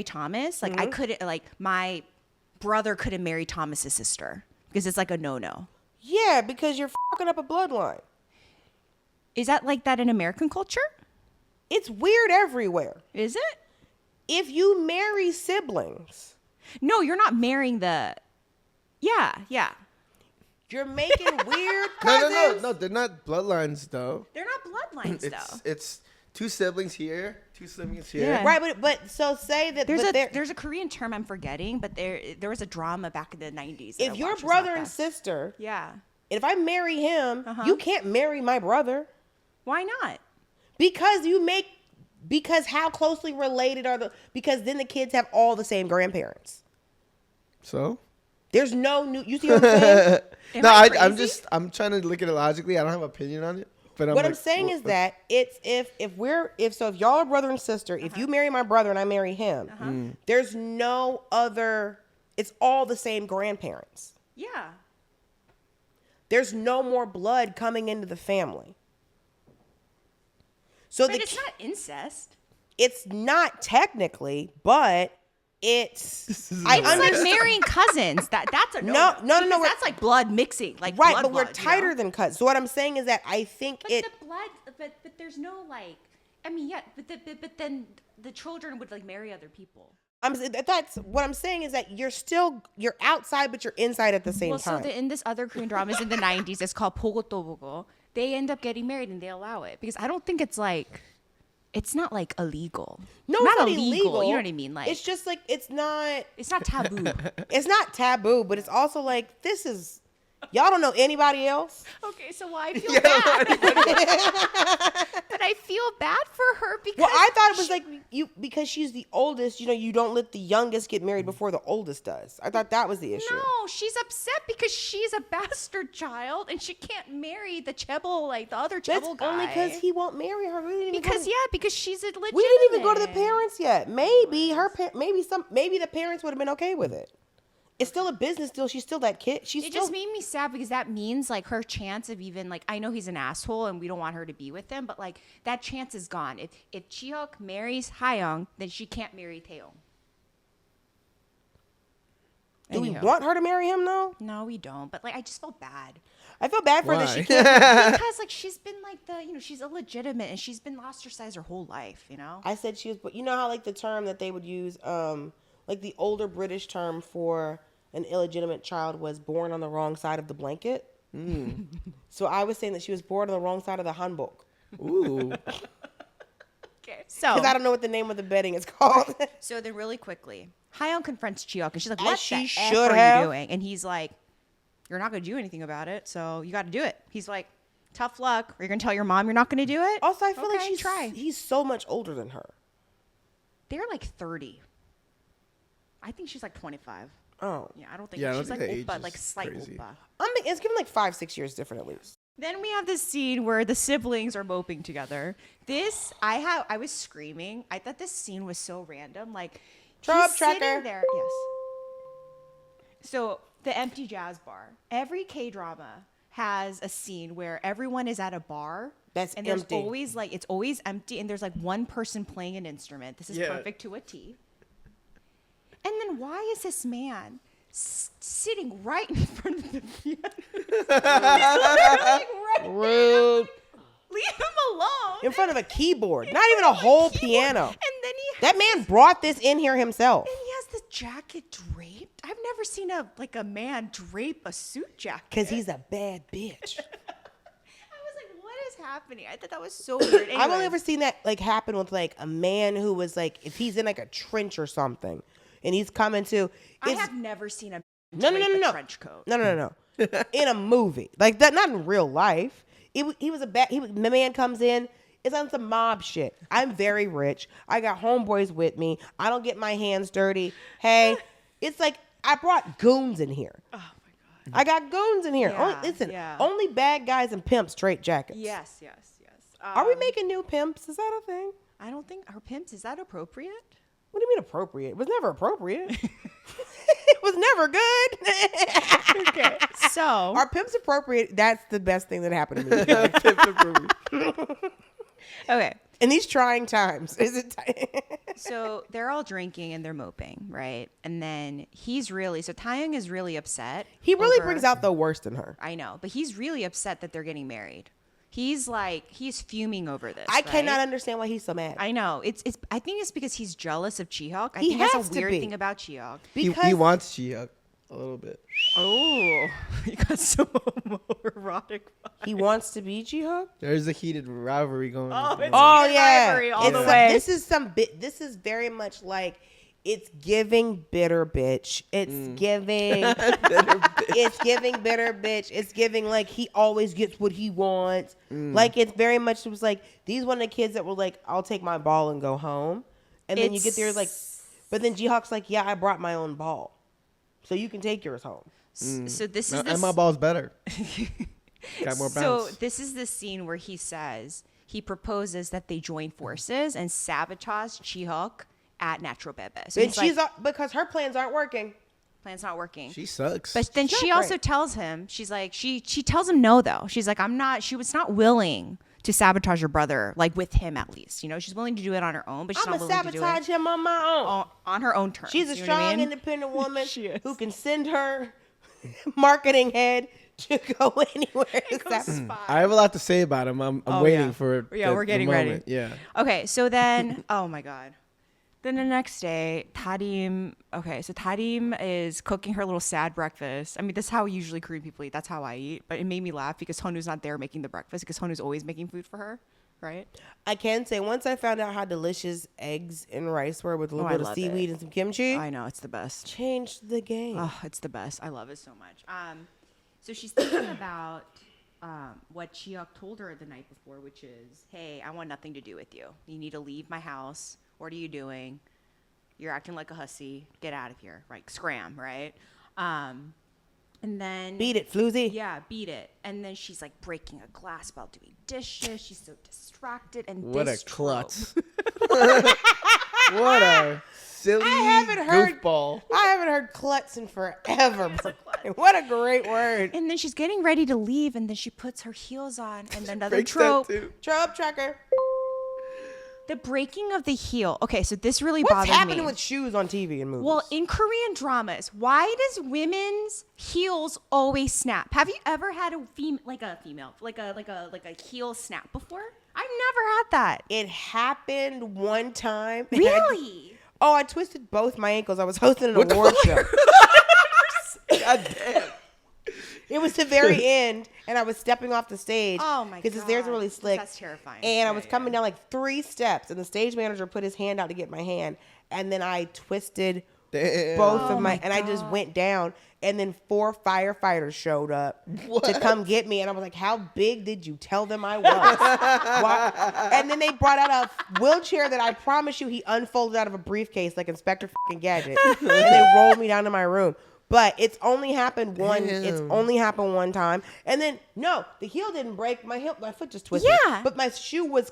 Thomas, like I couldn't, like my brother couldn't marry Thomas's sister because it's like a no-no. Yeah, because you're fucking up a bloodline. Is that like that in American culture? It's weird everywhere. Is it? If you marry siblings, No, you're not marrying yeah. you're making weird cousins. No, they're not bloodlines though. They're not bloodlines though. It's two siblings here, two siblings here. Yeah. Right, but so say that There's a Korean term I'm forgetting, but there was a drama back in the 90s. that I if your watched. It was brother not and bad. sister, Yeah. if I marry him, you can't marry my brother Why not? because you make Because how closely related are because then the kids have all the same grandparents. So? There's no new, you see what I'm saying? I'm trying to look at it logically. I don't have an opinion on it. But what I'm saying is that it's if y'all are brother and sister, if you marry my brother and I marry him, there's no other, it's all the same grandparents. Yeah. There's no more blood coming into the family. So but it's not incest. It's not technically, but it's like marrying cousins. That's a no. That's like blood mixing, like right. Blood, but we're tighter than cousins. So what I'm saying is that I think but the blood, but there's no like. I mean, yeah, but then the children would like marry other people. That's what I'm saying is that you're outside, but you're inside at the same time. So in this other Korean dramas in the 90s, it's called 보고 또 보고. They end up getting married and they allow it because I don't think it's like. It's not like illegal. No, not it's not illegal. You know what I mean? Like it's just like it's not taboo. It's not taboo, but it's also like this is y'all don't know anybody else. Okay, so I feel bad. But I feel bad for her because I thought it was like because she's the oldest, you don't let the youngest get married before the oldest does. I thought that was the issue. No, she's upset because she's a bastard child and she can't marry the Chebol, like the other Chebol guy. Only because he won't marry her. Because she's a legitimate. We didn't even go to the parents yet. Maybe maybe the parents would have been okay with it. It's still a business deal. She's still that kid. It just made me sad because that means like her chance of even like I know he's an asshole and we don't want her to be with him, but like that chance is gone. If Ji-hyuk marries Ha-yeong, then she can't marry Taeyong. Do we want her to marry him though? No, we don't. But like I just felt bad. I feel bad for her that she can't because like she's been like she's illegitimate and she's been ostracized her whole life. I said she was, but you know how like the term that they would use, like the older British term for an illegitimate child was born on the wrong side of the blanket. So I was saying that she was born on the wrong side of the hanbok. Ooh. Okay, so because I don't know what the name of the bedding is called. So then really quickly, Ha-yeong confronts Ji-hyuk and she's like, "What the F are you doing?" And he's like, "You're not going to do anything about it, so you got to do it." He's like, "Tough luck. Are you going to tell your mom you're not going to do it?" Also, I feel like he's so much older than her. They're like 30. I think she's like 25. Oh. Yeah, I don't think she's like opa, like slight crazy. opa. It's given like 5-6 years different at least. Then we have this scene where the siblings are moping together. I was screaming. I thought this scene was so random. Like Trope he's Tracker. sitting there. Yes. So the empty jazz bar. Every K-drama has a scene where everyone is at a bar. That's and empty. There's always like it's always empty and there's like one person playing an instrument. This is perfect to a T. And then why is this man sitting right in front of the piano? Rude. Leave him alone. In front of a keyboard. Not even a whole piano. And then that man brought this in here himself. And he has the jacket draped. I've never seen a man drape a suit jacket. Because he's a bad bitch. I was like, what is happening? I thought that was so weird. I've only ever seen that like happen with like a man who was like, if he's in like a trench or something. And he's coming to. I have never seen a no trench coat. No. In a movie like that, not in real life. The man comes in. It's on some mob shit. I'm very rich. I got homeboys with me. I don't get my hands dirty. Hey, it's like I brought goons in here. Oh my god. I got goons in here. Yeah, only bad guys and pimps straight jackets. Yes. Are we making new pimps? Is that a thing? I don't think our pimps. Is that appropriate? What do you mean appropriate? It was never appropriate. It was never good. Okay. So are pimps appropriate? That's the best thing that happened to me. Pimps appropriate. Okay. In these trying times, is it? So they're all drinking and they're moping, right? And then Taeyong is really upset. He really brings out the worst in her. I know, but he's really upset that they're getting married. He's fuming over this. I cannot understand why he's so mad. I know. I think it's because he's jealous of Ji-hyuk. I He think that's has a to weird be. thing about Ji-hyuk. He wants Ji-hyuk a little bit. Oh, you got so erotic. He wants to be Ji-hyuk. There's a heated rivalry going on. Oh Yeah, rivalry all the way. This is very much like It's giving bitter bitch. It's giving it's giving bitter bitch. It's giving like he always gets what he wants. Like it's very much, it was like these one of the kids that were like, I'll take my ball and go home. And then you get there like, but then Ji-hyuk's like, yeah, I brought my own ball. So you can take yours home. So this is And my ball's better. Got more bounce. So this is the scene where he says he proposes that they join forces and sabotage Ji-hyuk at Natural Bebe. So And he's she's like, because her plans aren't working. plan's not working. She sucks. But then she also tells him, she's like, she tells him no though. She's like, she was not willing to sabotage your brother, like with him at least. You know, she's willing to do it on her own, but she's I'm not gonna willing to do it sabotage him on my own. on her own terms. She's a You know what I strong, mean? independent woman She is. who can send her marketing head to go anywhere. I have a lot to say about him. I'm waiting for we're getting ready. moment. Yeah. Okay, so then, oh my God. Then the next day, Tarim is cooking her little sad breakfast. I mean, that's how usually Korean people eat. That's how I eat. But it made me laugh because Honu's not there making the breakfast because Honu's always making food for her, right? I can say, once I found out how delicious eggs and rice were with a little I bit of love seaweed it. and some kimchi, I know, it's the best. changed the game. Oh, it's the best. I love it so much. So she's thinking about what Ji-hyuk told her the night before, which is, hey, I want nothing to do with you. You need to leave my house. What are you doing? You're acting like a hussy. Get out of here. Right? Scram, right? And then... Beat it, floozy. Yeah, beat it. And then she's like breaking a glass while doing dishes. She's so distracted. And What this a klutz. trope- What a silly goofball. I haven't heard klutz in forever. What a great word. And then she's getting ready to leave, and then she puts her heels on, and then another Breaks that trope. too. Trope Tracker. The breaking of the heel. Okay, so this really What's bothers happening me. with shoes on TV and movies? Well, in Korean dramas, why does women's heels always snap? Have you ever had a heel snap before? I've never had that. It happened one time. Really? I twisted both my ankles. I was hosting an award show. God damn. It was the very end, and I was stepping off the stage. Oh my god! Because the stairs were really slick. That's terrifying. And I was coming down like 3 steps, and the stage manager put his hand out to get my hand, and then I twisted both of my, and I just went down, and then 4 firefighters showed up to come get me, and I was like, "How big did you tell them I was?" Why? And then they brought out a wheelchair that I promise you he unfolded out of a briefcase like Inspector fucking Gadget, and they rolled me down to my room. But it's only happened one. Damn. It's only happened one time, and then no, the heel didn't break. My foot just twisted. Yeah. But my shoe was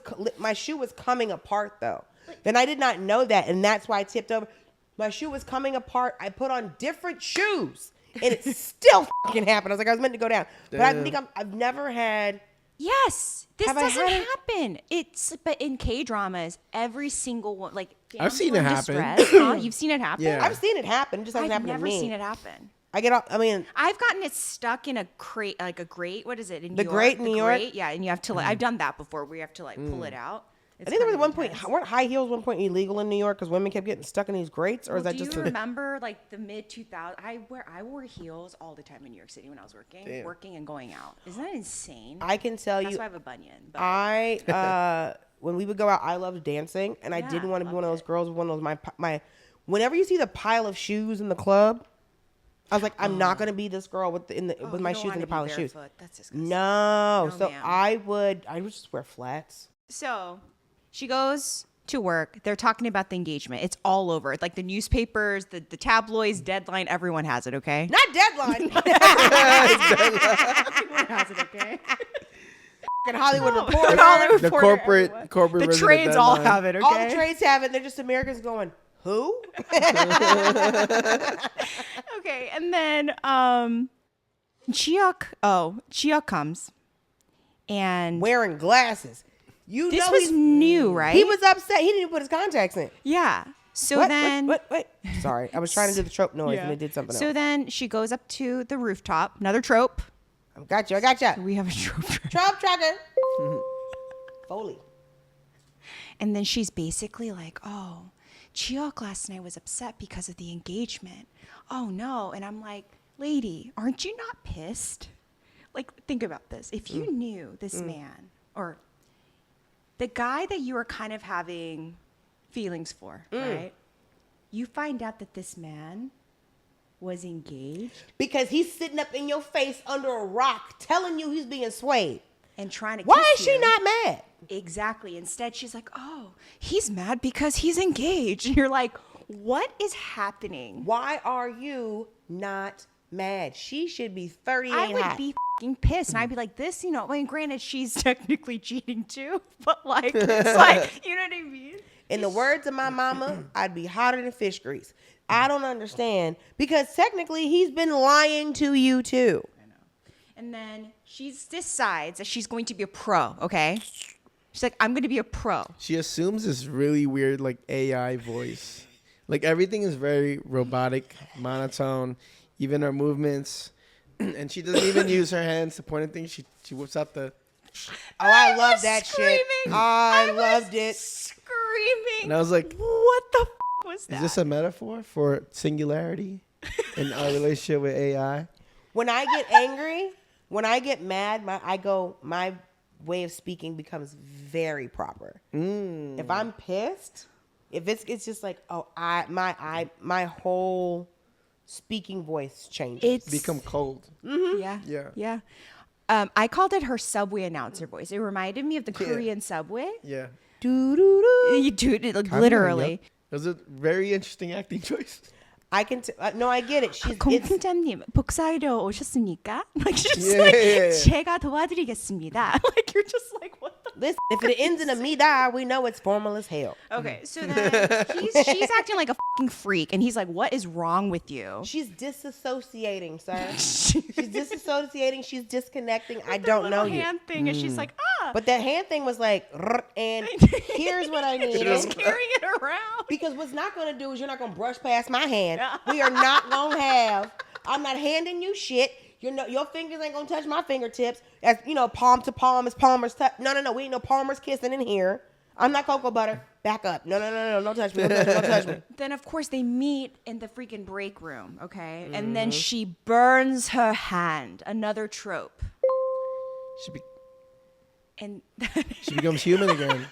coming apart though. Then I did not know that, and that's why I tipped over. My shoe was coming apart. I put on different shoes, and it still fucking happened. I was like, I was meant to go down, but I think I've never had. Yes, this Have I doesn't had it? happen. But in K dramas, every single one, like I've seen it happen. You've seen it happen. Yeah. I've seen it happen. It just hasn't I've happened never to me. seen it happen. I get off. I mean, I've gotten it stuck in a crate, like a grate. What is it? In The New grate York? in The New York? grate, yeah, and you have to like. I've done that before, where you have to like pull it out. I think there was one point. Weren't high heels one point illegal in New York because women kept getting stuck in these grates, or is that do just you remember like the mid 2000s? I wore heels all the time in New York City when I was working and going out. Isn't that insane? I can tell That's you. why I have a bunion. But When we would go out, I loved dancing, and I Yeah, didn't want to be loved one of those it. girls with one of those my. Whenever you see the pile of shoes in the club, I was like, I'm not gonna be this girl with with my shoes in the pile of shoes. That's disgusting. No, No, so ma'am. I would just wear flats. So she goes to work. They're talking about the engagement. It's all over. Like the newspapers, the tabloids, Deadline. Everyone has it. Okay. Not deadline. Everyone has it. Okay. Fucking Hollywood Reporter. Hollywood The Reporter, corporate everyone. corporate The resident trades all deadline. have it. Okay. All the trades have it. They're just Americans going, who? Okay, and then Ji-hyuk comes, and Wearing glasses. You this know was new, right? He was upset. He didn't even put his contacts in. yeah. So What? then, Wait. Sorry, I was trying to do the trope noise and it did something so else. then she goes up to the rooftop. Another trope. I got you. We have a trope. Trope Tracker. Foley. And then she's basically like, "Oh, Ji-hyuk last night was upset because of the engagement. Oh no!" And I'm like, "Lady, aren't you not pissed? Like, think about this. If you knew this man or the guy that you were kind of having feelings for, right? you find out that this man was engaged Because he's sitting up in your face under a rock telling you he's being swayed. and trying to Why kiss is she you. not mad? Exactly. Instead, she's like, oh, he's mad because he's engaged. And you're like, what is happening? Why are you not mad? She should be 38 I would hot. be fucking pissed. And I'd be like, this, I mean, granted, she's technically cheating too. But like, it's like, you know what I mean? In the words of my mama, I'd be hotter than fish grease. I don't understand because technically he's been lying to you too. I know. And then she decides that she's going to be a pro, okay? She's like, I'm going to be a pro. She assumes this really weird like AI voice. Like everything is very robotic, monotone, even her movements. And she doesn't even use her hands to point at things. She whips out the... Oh, I love that screaming. shit. I was loved it. Screaming. And I was like, what the f*** was that? is this a metaphor for singularity in our relationship with AI? When I get angry, when I get mad, my way of speaking becomes very proper. If I'm pissed, if it's just like, oh, my whole speaking voice changes. It's Become cold. Yeah. Yeah. Yeah. I called it her subway announcer voice. It reminded me of the Korean subway. Yeah. Doo doo doo. You do it literally. It was a very interesting acting choice. No, I get it. It's, 공팀장님 복사하러 오셨습니까? Like just Yeah, like yeah, yeah. 제가 도와드리겠습니다. Like you're just like what the. listen, if it ends in a me die, we know it's formal as hell. Okay, so then she's acting like a fucking freak, and he's like, "What is wrong with you?" She's disassociating, sir. She's disassociating. She's disconnecting. I don't know you. Hand thing, and she's like, ah. But that hand thing was like, and here's what I need. She's carrying it around. Because what's not going to do is you're not going to brush past my hand. We are not going to have. I'm not handing you shit. Your fingers ain't going to touch my fingertips. As palm to palm is Palmer's touch. No. We ain't no Palmer's kissing in here. I'm not cocoa butter. Back up. No. Don't touch me. Don't touch me. Then of course they meet in the freaking break room, okay? And then she burns her hand. Another trope. And She becomes human again.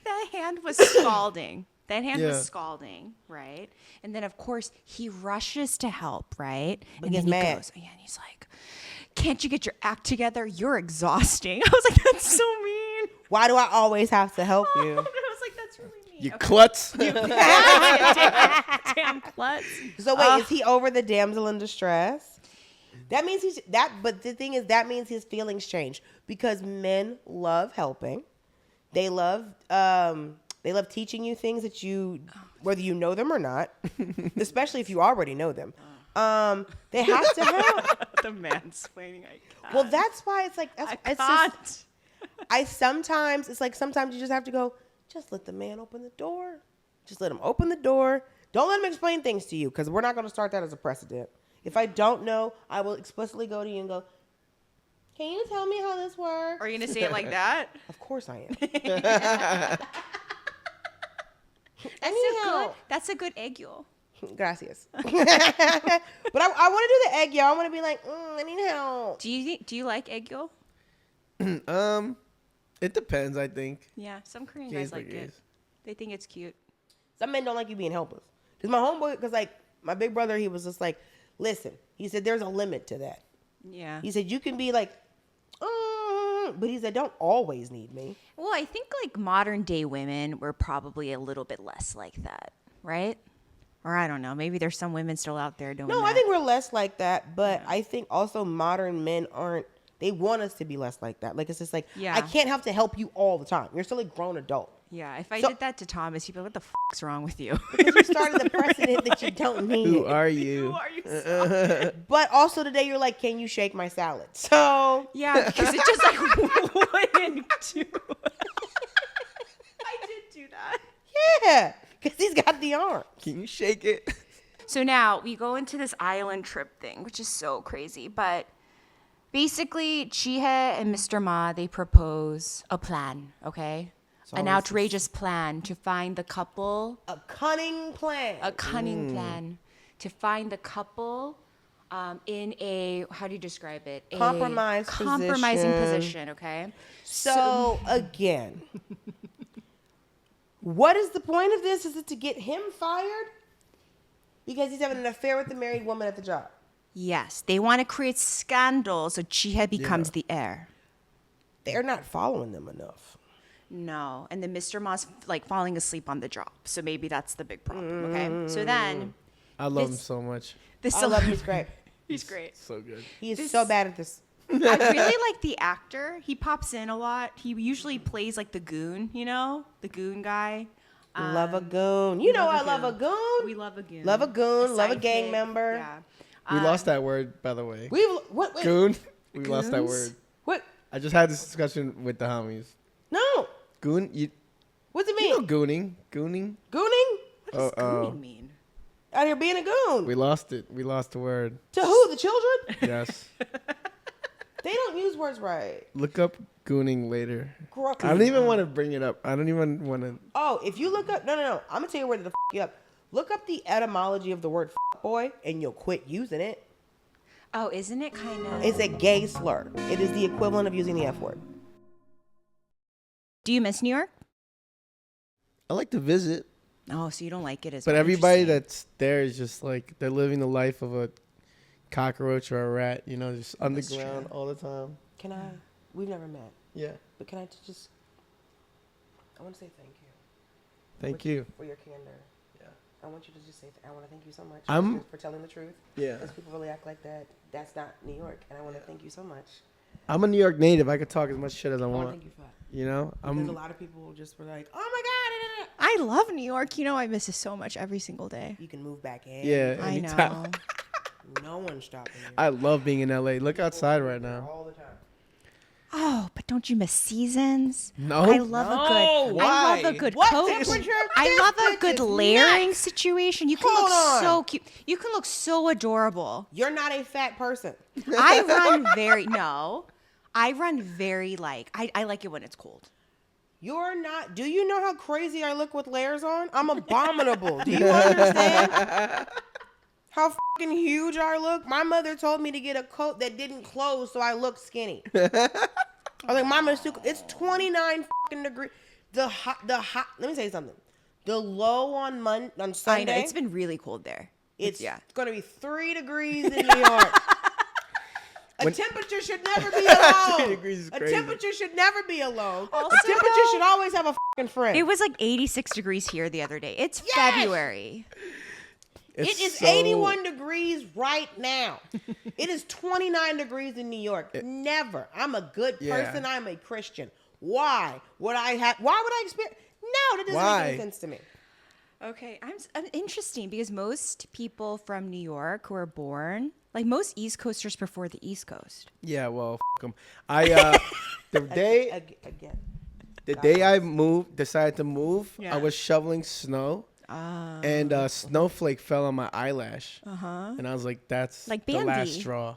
that hand was scalding. That hand Yeah. was scalding, right? And then, of course, he rushes to help, right? But and gets then he mad. goes, and he's like, can't you get your act together? You're exhausting. I was like, that's so mean. Why do I always have to help I you? was like, that's really mean. You Okay. klutz. Damn klutz. So wait, is he over the damsel in distress? That means but the thing is, that means his feelings change because men love helping. They love teaching you things that whether you know them or not, especially if you already know them. They have to help. The mansplaining. I can't. Well, that's why it's like Sometimes sometimes you just have to go. Just let the man open the door. Just let him open the door. Don't let him explain things to you because we're not going to start that as a precedent. If I don't know, I will explicitly go to you and go, can you tell me how this works? Are you gonna say it like that? Of course I am. That's a good egg yolk. Gracias. But I want to do the egg, y'all. I want to be like, I need help. Do you like egg yolk? It depends, I think. Yeah, some Korean Gays guys like by it. gays. They think it's cute. Some men don't like you being helpless. Because my homeboy, my big brother, he was just like, listen. He said, there's a limit to that. Yeah. He said, you can be like, but he said, don't always need me. Well, I think like modern day women were probably a little bit less like that, right? Or I don't know. Maybe there's some women still out there doing that. No, I think we're less like that. But I think also modern men they want us to be less like that. Like, it's just like, Yeah. I can't have to help you all the time. You're still a grown adult. Yeah, if I So- did that to Thomas, he'd be like, what the f***'s wrong with you? Because you started the precedent that you don't need. Who are you? Who are you? So- But also today you're like, can you shake my salad? So yeah, because it just like wouldn't do. I did do that. yeah, because he's got the arm. Can you shake it? So now we go into this island trip thing, which is so crazy. But basically, Ji-hye and Mr. Ma, they propose a plan, okay? An always outrageous plan to find the couple. A cunning plan. A cunning plan to find the couple in a, how do you describe it? A position. compromising position, okay? So again, What is the point of this? Is it to get him fired? Because he's having an affair with the married woman at the job. Yes, they want to create scandal so Ji-hye becomes the heir. They're not following them enough. No, and then Mr. Ma's like falling asleep on the job, so maybe that's the big problem. Okay, so then I love him so much. I love him. He's great. He's great. So good. He is so bad at this. I really like the actor. He pops in a lot. He usually plays like the goon, the goon guy. Love a goon. You know I love a goon. We love a goon. Love a goon. Love a gang sidekick. member. Yeah. We lost that word, by the way. What? Wait. Goon. We lost that Goons? word. What? I just had this discussion with the homies. No. Goon. What's it You mean? know gooning. Gooning. Gooning? What does gooning mean? Out here being a goon. We lost it. We lost the word. To who? The children? Yes. They don't use words right. Look up gooning later. Gruck. I don't even want to bring it up. I don't even want to. Oh, if you look up, no. I'm gonna tell you where to f you up. Look up the etymology of the word f boy, and you'll quit using it. Oh, isn't it kind of? It's a gay slur. It is the equivalent of using the F word. Do you miss New York? I like to visit, Oh, so you don't like it as but much. everybody Interesting. that's there is just like they're living the life of a cockroach or a rat. Just underground all the time. Can I? We've never met, Yeah. but can I just? I want to say thank you. Thank you. For your candor. Yeah. I want you to just say, I want to thank you so much I'm- for telling the truth. Yeah. Because people really act like that. That's not New York. And I want to thank you so much. I'm a New York native. I could talk as much shit as I I want to want. thank you for that. I'm Because a lot of people just were like, oh my God. I love New York. I miss it so much every single day. You can move back in. yeah. I Anytime. know. No one's stopping you. I love being in LA. Look outside right now. All the time. Oh, but don't you miss seasons? No. I love a good. I love a good What coat. temperature? I love a This good bitch is layering nuts. situation. You can Hold look on. so cute. You can look so adorable. You're not a fat person. I run very I run very I like it when it's cold. You're not. Do you know how crazy I look with layers on? I'm abominable. Do you understand how fucking huge I look? My mother told me to get a coat that didn't close so I look skinny. I was like, Mama, it's 29 fucking degrees. The hot. Let me say something. The low on Sunday. I know it's been really cold there. It's going to be 3 degrees in New York. A temperature should never be alone. 3 degrees is A crazy. temperature should never be alone. Also, a temperature though, should always have a fucking friend. It was like 86 degrees here the other day. It's Yes! February. It is 81 degrees right now. It is 29 degrees in New York. Never. I'm a good person. I'm a Christian. Why would I experience? No, that doesn't make any sense to me. Okay, I'm interesting because most people from New York who are born, like most East Coasters prefer the East Coast. Yeah, well, f them. The day I decided to move, Yeah. I was shoveling snow, and a snowflake fell on my eyelash, and I was like, "That's Like the Bambi. last straw."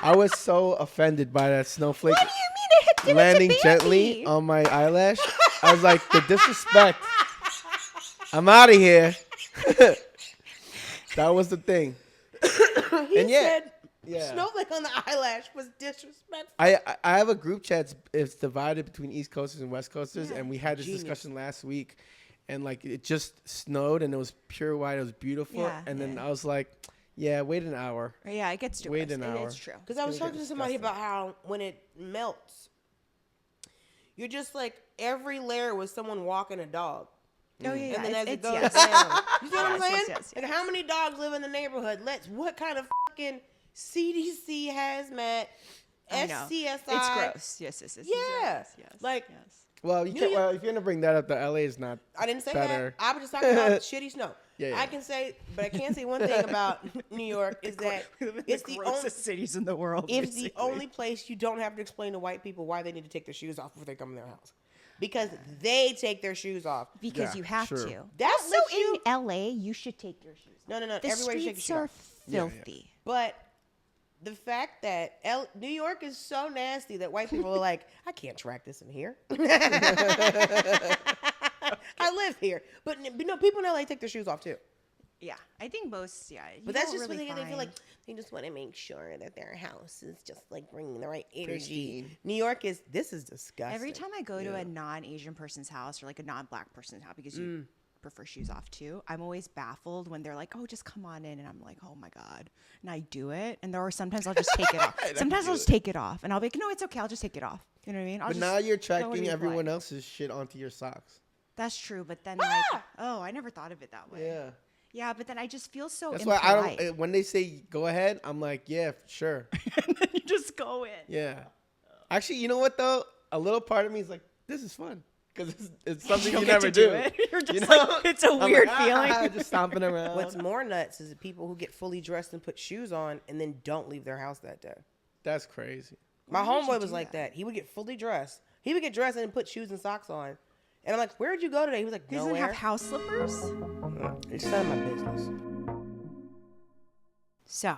I was so offended by that snowflake What do you mean it hit landing Bambi? gently on my eyelash. I was like, "The disrespect." I'm out of here. That was the thing. He said yeah. snowflake on the eyelash was disrespectful. I have a group chat. It's divided between East Coasters and West Coasters, Yeah. and we had this discussion last week, and like it just snowed and it was pure white. It was beautiful, Yeah, and then yeah. I was like, "Yeah, wait an hour." Yeah, it gets to Wait us. an hour. It's true. Because I was It's gonna talking get to somebody disgusting. about how when it melts, you're just like every layer was someone walking a dog. Oh yeah, And then as it it's goes yes. down, you see what I'm Yes, saying? yes, Like yes. how many dogs live in the neighborhood? What kind of fucking CDC hazmat, I know. SCSI? It's gross. Yes. Yeah. Like- yes. Well, you New can't. York- Well, if you're gonna bring that up, the LA is not. I didn't say better. that. I was just talking about shitty snow. Yeah. I can say, but I can't say one thing about New York is that it's the only cities in the world. it's the only place you don't have to explain to white people why they need to take their shoes off before they come in their house. Because they take their shoes off. because Yeah, you have sure. to. That Also lets you- in LA, you should take your shoes off. No. The Everywhere you take your streets shoes are off. Yeah, yeah. filthy. But the fact that New York is so nasty that white people are like, I can't track this in here. I live here. But no, people in LA take their shoes off too. Yeah, I think most. Yeah, But that's just really what they feel like. They just want to make sure that their house is just like bringing the right energy. Pristine. New York this is disgusting. Every time I go to a non-Asian person's house or like a non-black person's house, because you prefer shoes off too, I'm always baffled when they're like, "Oh, just come on in," and I'm like, "Oh my god!" And I do it, and there are sometimes I'll just take it off. Sometimes I'll just take it off, and I'll be like, "No, it's okay. I'll just take it off." You know what I mean? But now you're tracking everyone else's shit onto your socks. That's true, but then like, oh, I never thought of it that way. Yeah. Yeah, but then I just feel so. That's impolite. why I don't. When they say go ahead, I'm like, yeah, sure. And then you just go in. Yeah. Actually, you know what though? A little part of me is like, this is fun because it's something you never do. You're just You know? like, it's a weird feeling. Just stomping around. What's more nuts is the people who get fully dressed and put shoes on and then don't leave their house that day. That's crazy. My homeboy was like that. He would get fully dressed. He would get dressed and then put shoes and socks on. And I'm like, where'd you go today? He was like, He nowhere. doesn't have house slippers. It's none of my business. So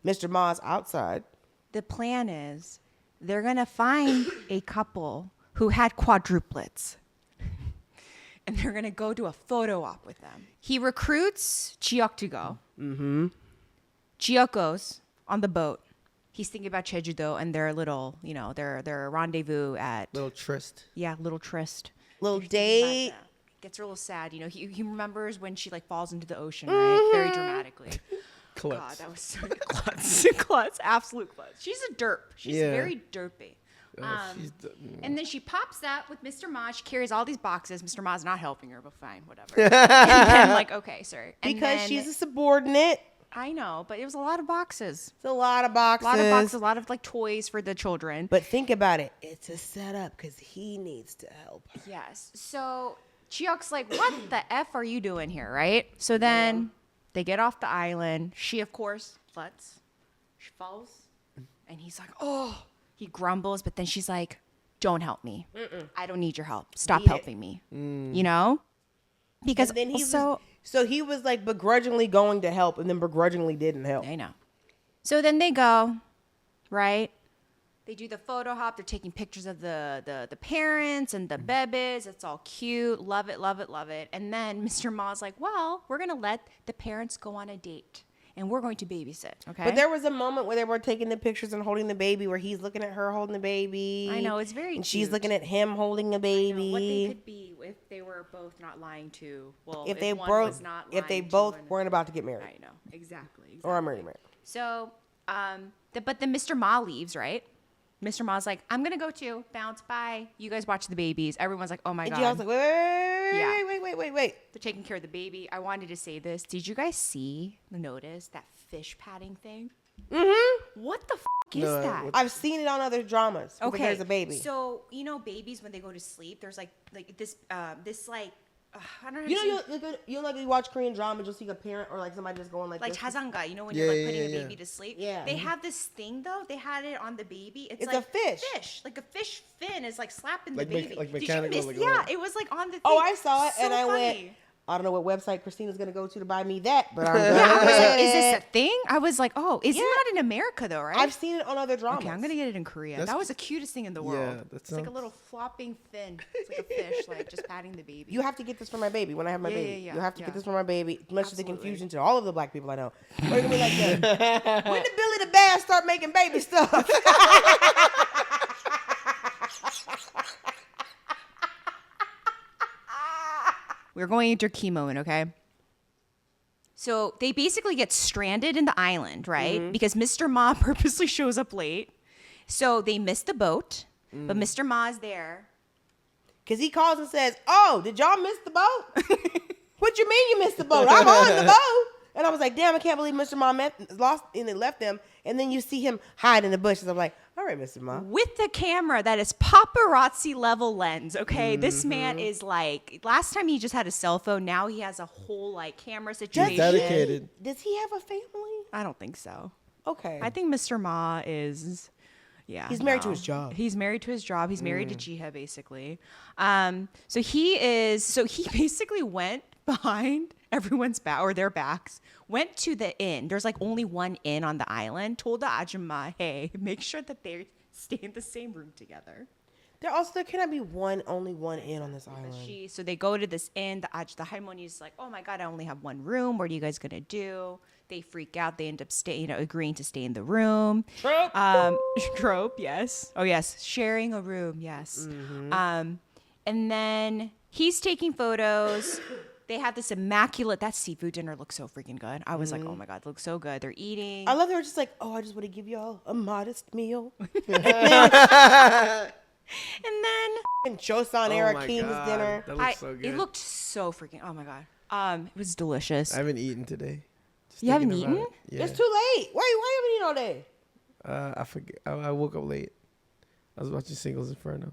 Mr. Ma's outside. the plan is they're going to find a couple who had quadruplets. And they're going to go do a photo op with them. He recruits Ji-hyuk to go. Mm-hmm. Ji-hyuk goes on the boat. He's thinking about Jeju-do and their little, their rendezvous at... Little tryst. Yeah, little tryst. Little He's thinking about date. that. Gets a little sad. He remembers when she like falls into the ocean, right? Very dramatically. Klutz. God, that was so klutz. Klutz, absolute klutz. She's a derp. She's very derpy. And then she pops up with Mr. Ma. She carries all these boxes. Mr. Ma's not helping her, but fine, whatever. And then like, okay, sorry. And Because then, she's a subordinate. I know, but it was a lot of boxes. It's a lot of boxes. A lot of like toys for the children. But think about it. It's a setup because he needs to help her. Yes. So Ji-hyuk's like, what the F are you doing here, right? So then they get off the island. She, of course, floods. She falls. And he's like, oh. He grumbles, but then she's like, don't help me. I don't need your help. Stop helping me. You know? Because then also... So he was like begrudgingly going to help and then begrudgingly didn't help. I know. So then they go, right? They do the photo hop. They're taking pictures of the parents and the bebes. It's all cute. Love it, love it, love it. And then Mr. Ma's like, well, we're going to let the parents go on a date. And we're going to babysit, okay? But there was a moment where they were taking the pictures and holding the baby where he's looking at her holding the baby. I know, it's very And cute. she's looking at him holding the baby. What they could be if they were both not lying to, well, if they one both, was not if they lying to both one- weren't about to get married. I know, exactly. Or I'm already married. So, but then Mr. Ma leaves, right? Mr. Ma's like, I'm gonna go too. Bounce, bye. You guys watch the babies. Everyone's like, oh my And god. I was like, wait. They're taking care of the baby. I wanted to say this. Did you guys notice that fish padding thing? Mm-hmm. What the is that? I've seen it on other dramas. Okay, There's a baby. So babies when they go to sleep, there's like this like I don't know. You like you watch Korean dramas, you'll see a parent or like somebody just going like this. chazanga, when you're like putting a baby to sleep. Yeah. They have this thing though. They had it on the baby. It's It's like a fish. Like a fish fin is like slapping Like the baby. like Did you mechanical, miss? like Yeah, it was like on the thing. Oh, I saw it So and I went, funny. I don't know what website Christina's gonna go to buy me that, but I'm Yeah, I was like, is this glad. a thing? I was like, oh, it's not in America though, right? I've seen it on other dramas. Okay, I'm gonna get it in Korea. That was the cutest thing in the world. that It's like a sounds- little flopping fin. It's like a fish, like just patting the baby. You have to get this for my baby when I have my baby. yeah, You have to yeah. get this for my baby. Much to the Absolutely. confusion to all of the black people I know. They're gonna be like, when did Billy the Bear start making baby stuff? We're going into a key moment, okay? So they basically get stranded in the island, right? Because Mr. Ma purposely shows up late. So they miss the boat, but Mr. Ma is there. Because he calls and says, oh, did y'all miss the boat? What you mean you missed the boat? I'm on the boat. And I was like, damn, I can't believe Mr. Ma lost and they left them. And then you see him hide in the bushes. I'm like, all right, Mr. Ma. With the camera that is paparazzi level lens, okay? This man is like, last time he just had a cell phone. Now he has a whole like camera situation. Dedicated. Does he have a family? I don't think so. Okay. I think Mr. Ma is, yeah. He's married to his job. He's married to his job. He's married to Ji-hye, basically. So he basically went behind everyone's back or their backs, went to the inn. There's like only one inn on the island. Told the ajumma, hey, make sure that they stay in the same room together. There cannot be only one inn on this island. So they go to this inn. The harmony's like, oh my God, I only have one room. What are you guys going to do? They freak out. They end up agreeing to stay in the room. Trope. Trope, yes. Oh, yes. Sharing a room, yes. And then he's taking photos. They have this immaculate, that seafood dinner looks so freaking good. I was like, oh my God, it looks so good. They're eating. I love they were just like, oh, I just want to give y'all a modest meal. And then Chosun era King's dinner. That looks so good. It looked so freaking, oh my God. It was delicious. I haven't eaten today. Just You haven't thinking about eaten? it. Yeah. It's too late. Why you haven't eaten all day? I forget. I woke up late. I was watching Singles Inferno.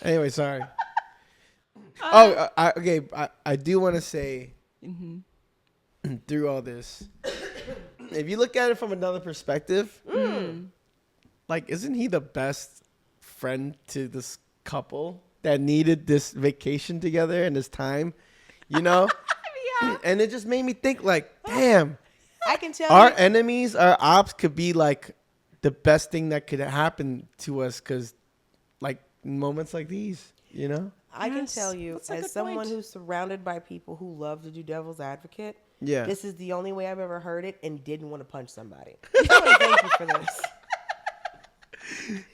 Anyway, sorry. I do want to say, through all this, if you look at it from another perspective, like, isn't he the best friend to this couple that needed this vacation together and this time, you know? Yeah. And it just made me think, like, damn, I can tell our you. enemies, our ops could be like the best thing that could happen to us, because like moments like these, you know? I can Yes, tell you, that's a as good someone point. who's surrounded by people who love to do devil's advocate, Yeah. this is the only way I've ever heard it and didn't want to punch somebody. I want to thank you for this.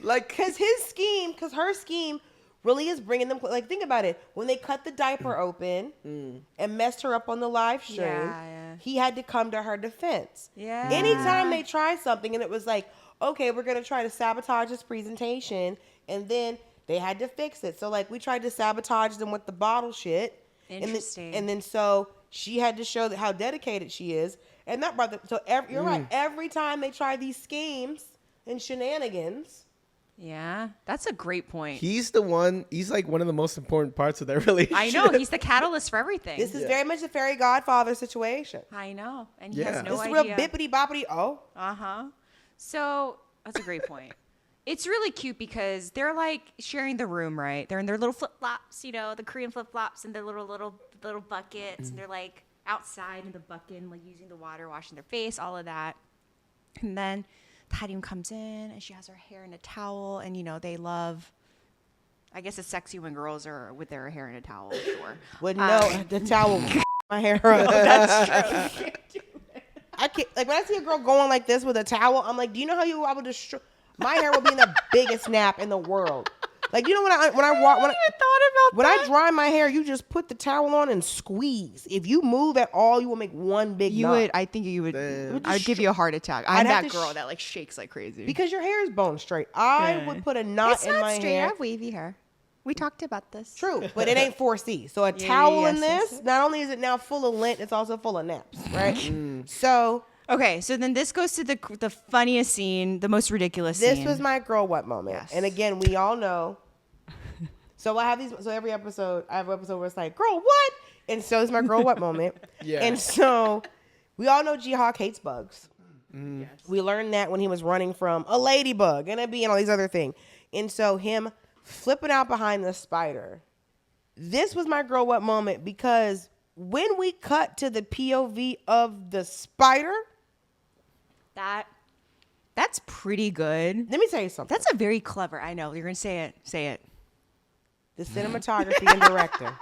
Like, Because her scheme really is bringing them, like, think about it. When they cut the diaper open and messed her up on the live stream, Yeah. he had to come to her defense. Yeah. Anytime they try something and it was like, okay, we're going to try to sabotage this presentation, and then they had to fix it. So, like, we tried to sabotage them with the bottle shit. Interesting. And then so she had to show how dedicated she is. And that brought them. So, you're right. Every time they try these schemes and shenanigans. Yeah, that's a great point. he's like one of the most important parts of their relationship. I know. He's the catalyst for everything. This is very much a fairy godfather situation. I know. And he Yeah. has no This is idea. real bippity boppity. Oh. Uh-huh. So that's a great point. It's really cute because they're like sharing the room, right? They're in their little flip-flops, you know, the Korean flip-flops and their little buckets. And they're like outside in the bucket and like using the water, washing their face, all of that. And then Ha-yeong comes in and she has her hair in a towel. And, you know, they love, I guess it's sexy when girls are with their hair in a towel, sure. But no, the towel my hair up. That's true. I can't, like, when I see a girl going like this with a towel, I'm like, do you know how you will destroy? My hair will be in the biggest nap in the world. Like, you know, when I dry my hair, you just put the towel on and squeeze. If you move at all, you will make one big knot. I think you would. Damn. I'd give you a heart attack. I'd I'm have that to girl that like shakes like crazy. Because your hair is bone straight. I would put a knot It's in not my straight. I hair. have wavy hair. We talked about this. True, but it ain't 4C. So a towel in yes, this, not only is it now full of lint, it's also full of naps, right? So Okay, so then this goes to the funniest scene, the most ridiculous scene. this was my girl what moment. Yes. And again, we all know. So I have these. So every episode, I have an episode where it's like, girl, what? And so it's my girl what moment. Yeah. And so we all know Ji-hyuk hates bugs. Yes. We learned that when he was running from a ladybug and a bee and all these other things. And so him flipping out behind the spider. This was my girl what moment, because when we cut to the POV of the spider, That's pretty good. let me tell you something. That's a very clever. I know you're gonna say it. Say it. The cinematography and director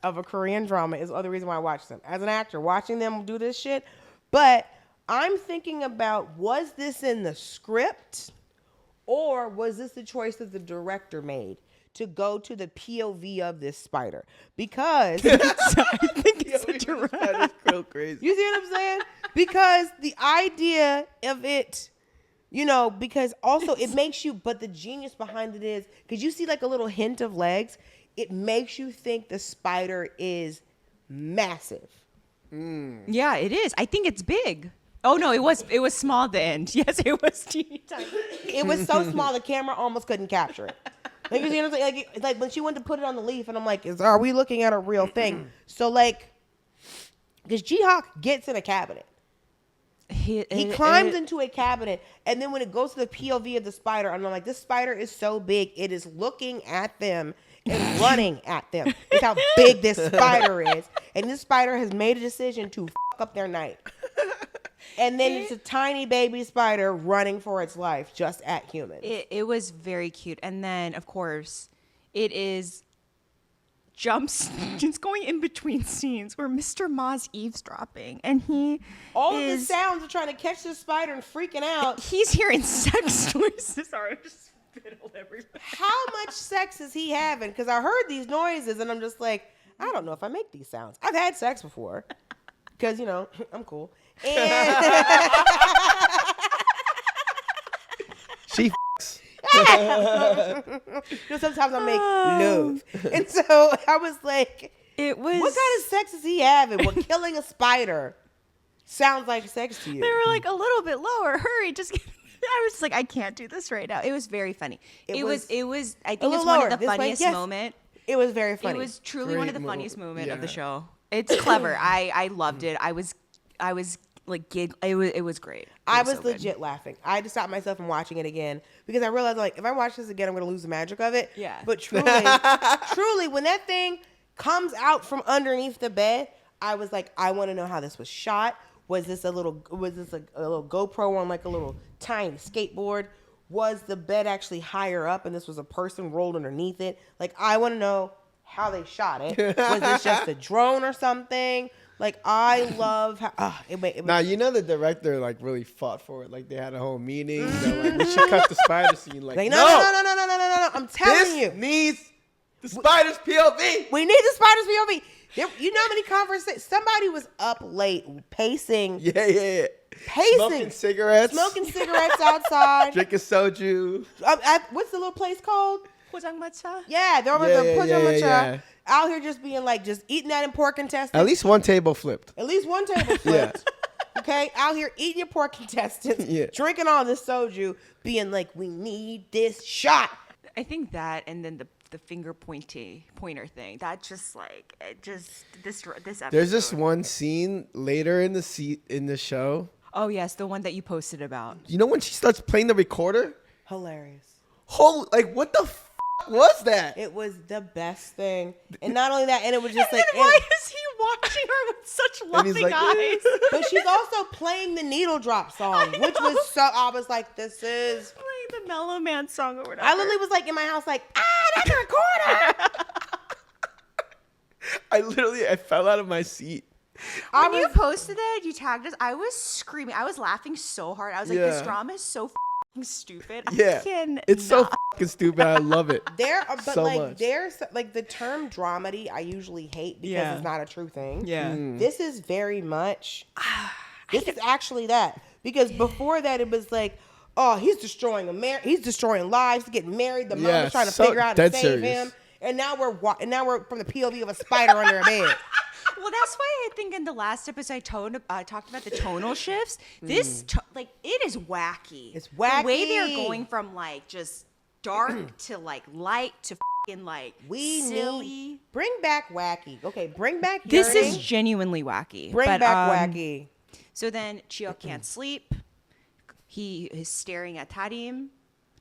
of a Korean drama is the other reason why I watch them. As an actor, watching them do this shit. But I'm thinking about, was this in the script or was this the choice that the director made to go to the POV of this spider? Because I think it's a direct. That is so crazy. you see what I'm saying? Because the idea of it, you know, because also it makes you, but the genius behind it is, because you see like a little hint of legs, it makes you think the spider is massive. Yeah, it is. I think it's big. Oh no, it was small at the end. Yes, it was teeny tiny. It was so small the camera almost couldn't capture it. Like, you see what I'm saying? Like when she went to put it on the leaf, and I'm like, are we looking at a real thing? So like, because Ji-hyuk gets in a cabinet. He climbs into a cabinet, and then when it goes to the POV of the spider, I'm like, this spider is so big, it is looking at them and running at them. It's how big this spider is. And this spider has made a decision to fuck up their night. And then it's a tiny baby spider running for its life just at humans. It was very cute. And then, of course, it is jumps. It's going in between scenes where Mr. Ma's eavesdropping. And all of the sounds are trying to catch the spider and freaking out. He's hearing sex noises. Sorry, I just spittled everywhere. How much sex is he having? Because I heard these noises and I'm just like, I don't know if I make these sounds. I've had sex before. Because, you know, I'm cool. And She f***s. sometimes I make love. And so I was like, It was. what kind of sex is he having? Well, killing a spider sounds like sex to you. They were like, a little bit lower. Hurry, just get. I was like, I can't do this right now. It was very funny. It was. I think it's one of the funniest moment. It was very funny. It was truly one of the funniest moments of the Yeah. show. It's clever. I loved it. I was like it was great. I was legit laughing. I had to stop myself from watching it again because I realized, like, if I watch this again, I'm going to lose the magic of it. Yeah. But truly, when that thing comes out from underneath the bed, I was like, I want to know how this was shot. Was this a little GoPro on like a little tiny skateboard? Was the bed actually higher up and this was a person rolled underneath it? Like, I want to know how they shot it. Was this just a drone or something? Like, I love how it Now, you know the director like really fought for it. Like they had a whole meeting. They're like, we should cut the spider scene. Like, no. I'm telling you. This needs the spider's POV. We need the spider's POV. You know how many conversations? Somebody was up late pacing. Yeah. Pacing. Smoking cigarettes outside. drinking soju. What's the little place called? 포장마차? Yeah, there was a Pujamacha yeah. out here just being like, just eating that in pork intestines. At least one table flipped. At least one table flipped. Okay, out here eating your pork intestines, drinking all this soju, being like, we need this shot. I think that, and then the finger pointer thing. That just like this episode. There's this one scene later in the show. Oh yes, the one that you posted about. You know when she starts playing the recorder? Hilarious. Like what the f*** was that? It was the best thing, and not only that, and it was just like. Why is he watching her with such loving like, eyes? But she's also playing the needle drop song, which was so. I was like, this is. Playing the Mellow Man song or whatever. I literally was like in my house, like, that's a recorder. I fell out of my seat. When you posted it, you tagged us. I was screaming. I was laughing so hard. I was like, this drama is so stupid. It's so fucking stupid. I love it. But so like much. there's like the term dramedy I usually hate because it's not a true thing. Yeah. This is very much this is actually that. Because before that it was like, oh, he's destroying lives, getting married, the mom is trying to figure out how to save him. And now we're from the POV of a spider under a bed. Well, that's why I think in the last episode I talked about the tonal shifts. This it is wacky. It's wacky. The way they're going from like just dark to like light to fucking like silly. Bring back wacky. Okay, bring back This yearning. is genuinely wacky. Bring back wacky. So then Ji-hyuk can't sleep. He is staring at Tarim.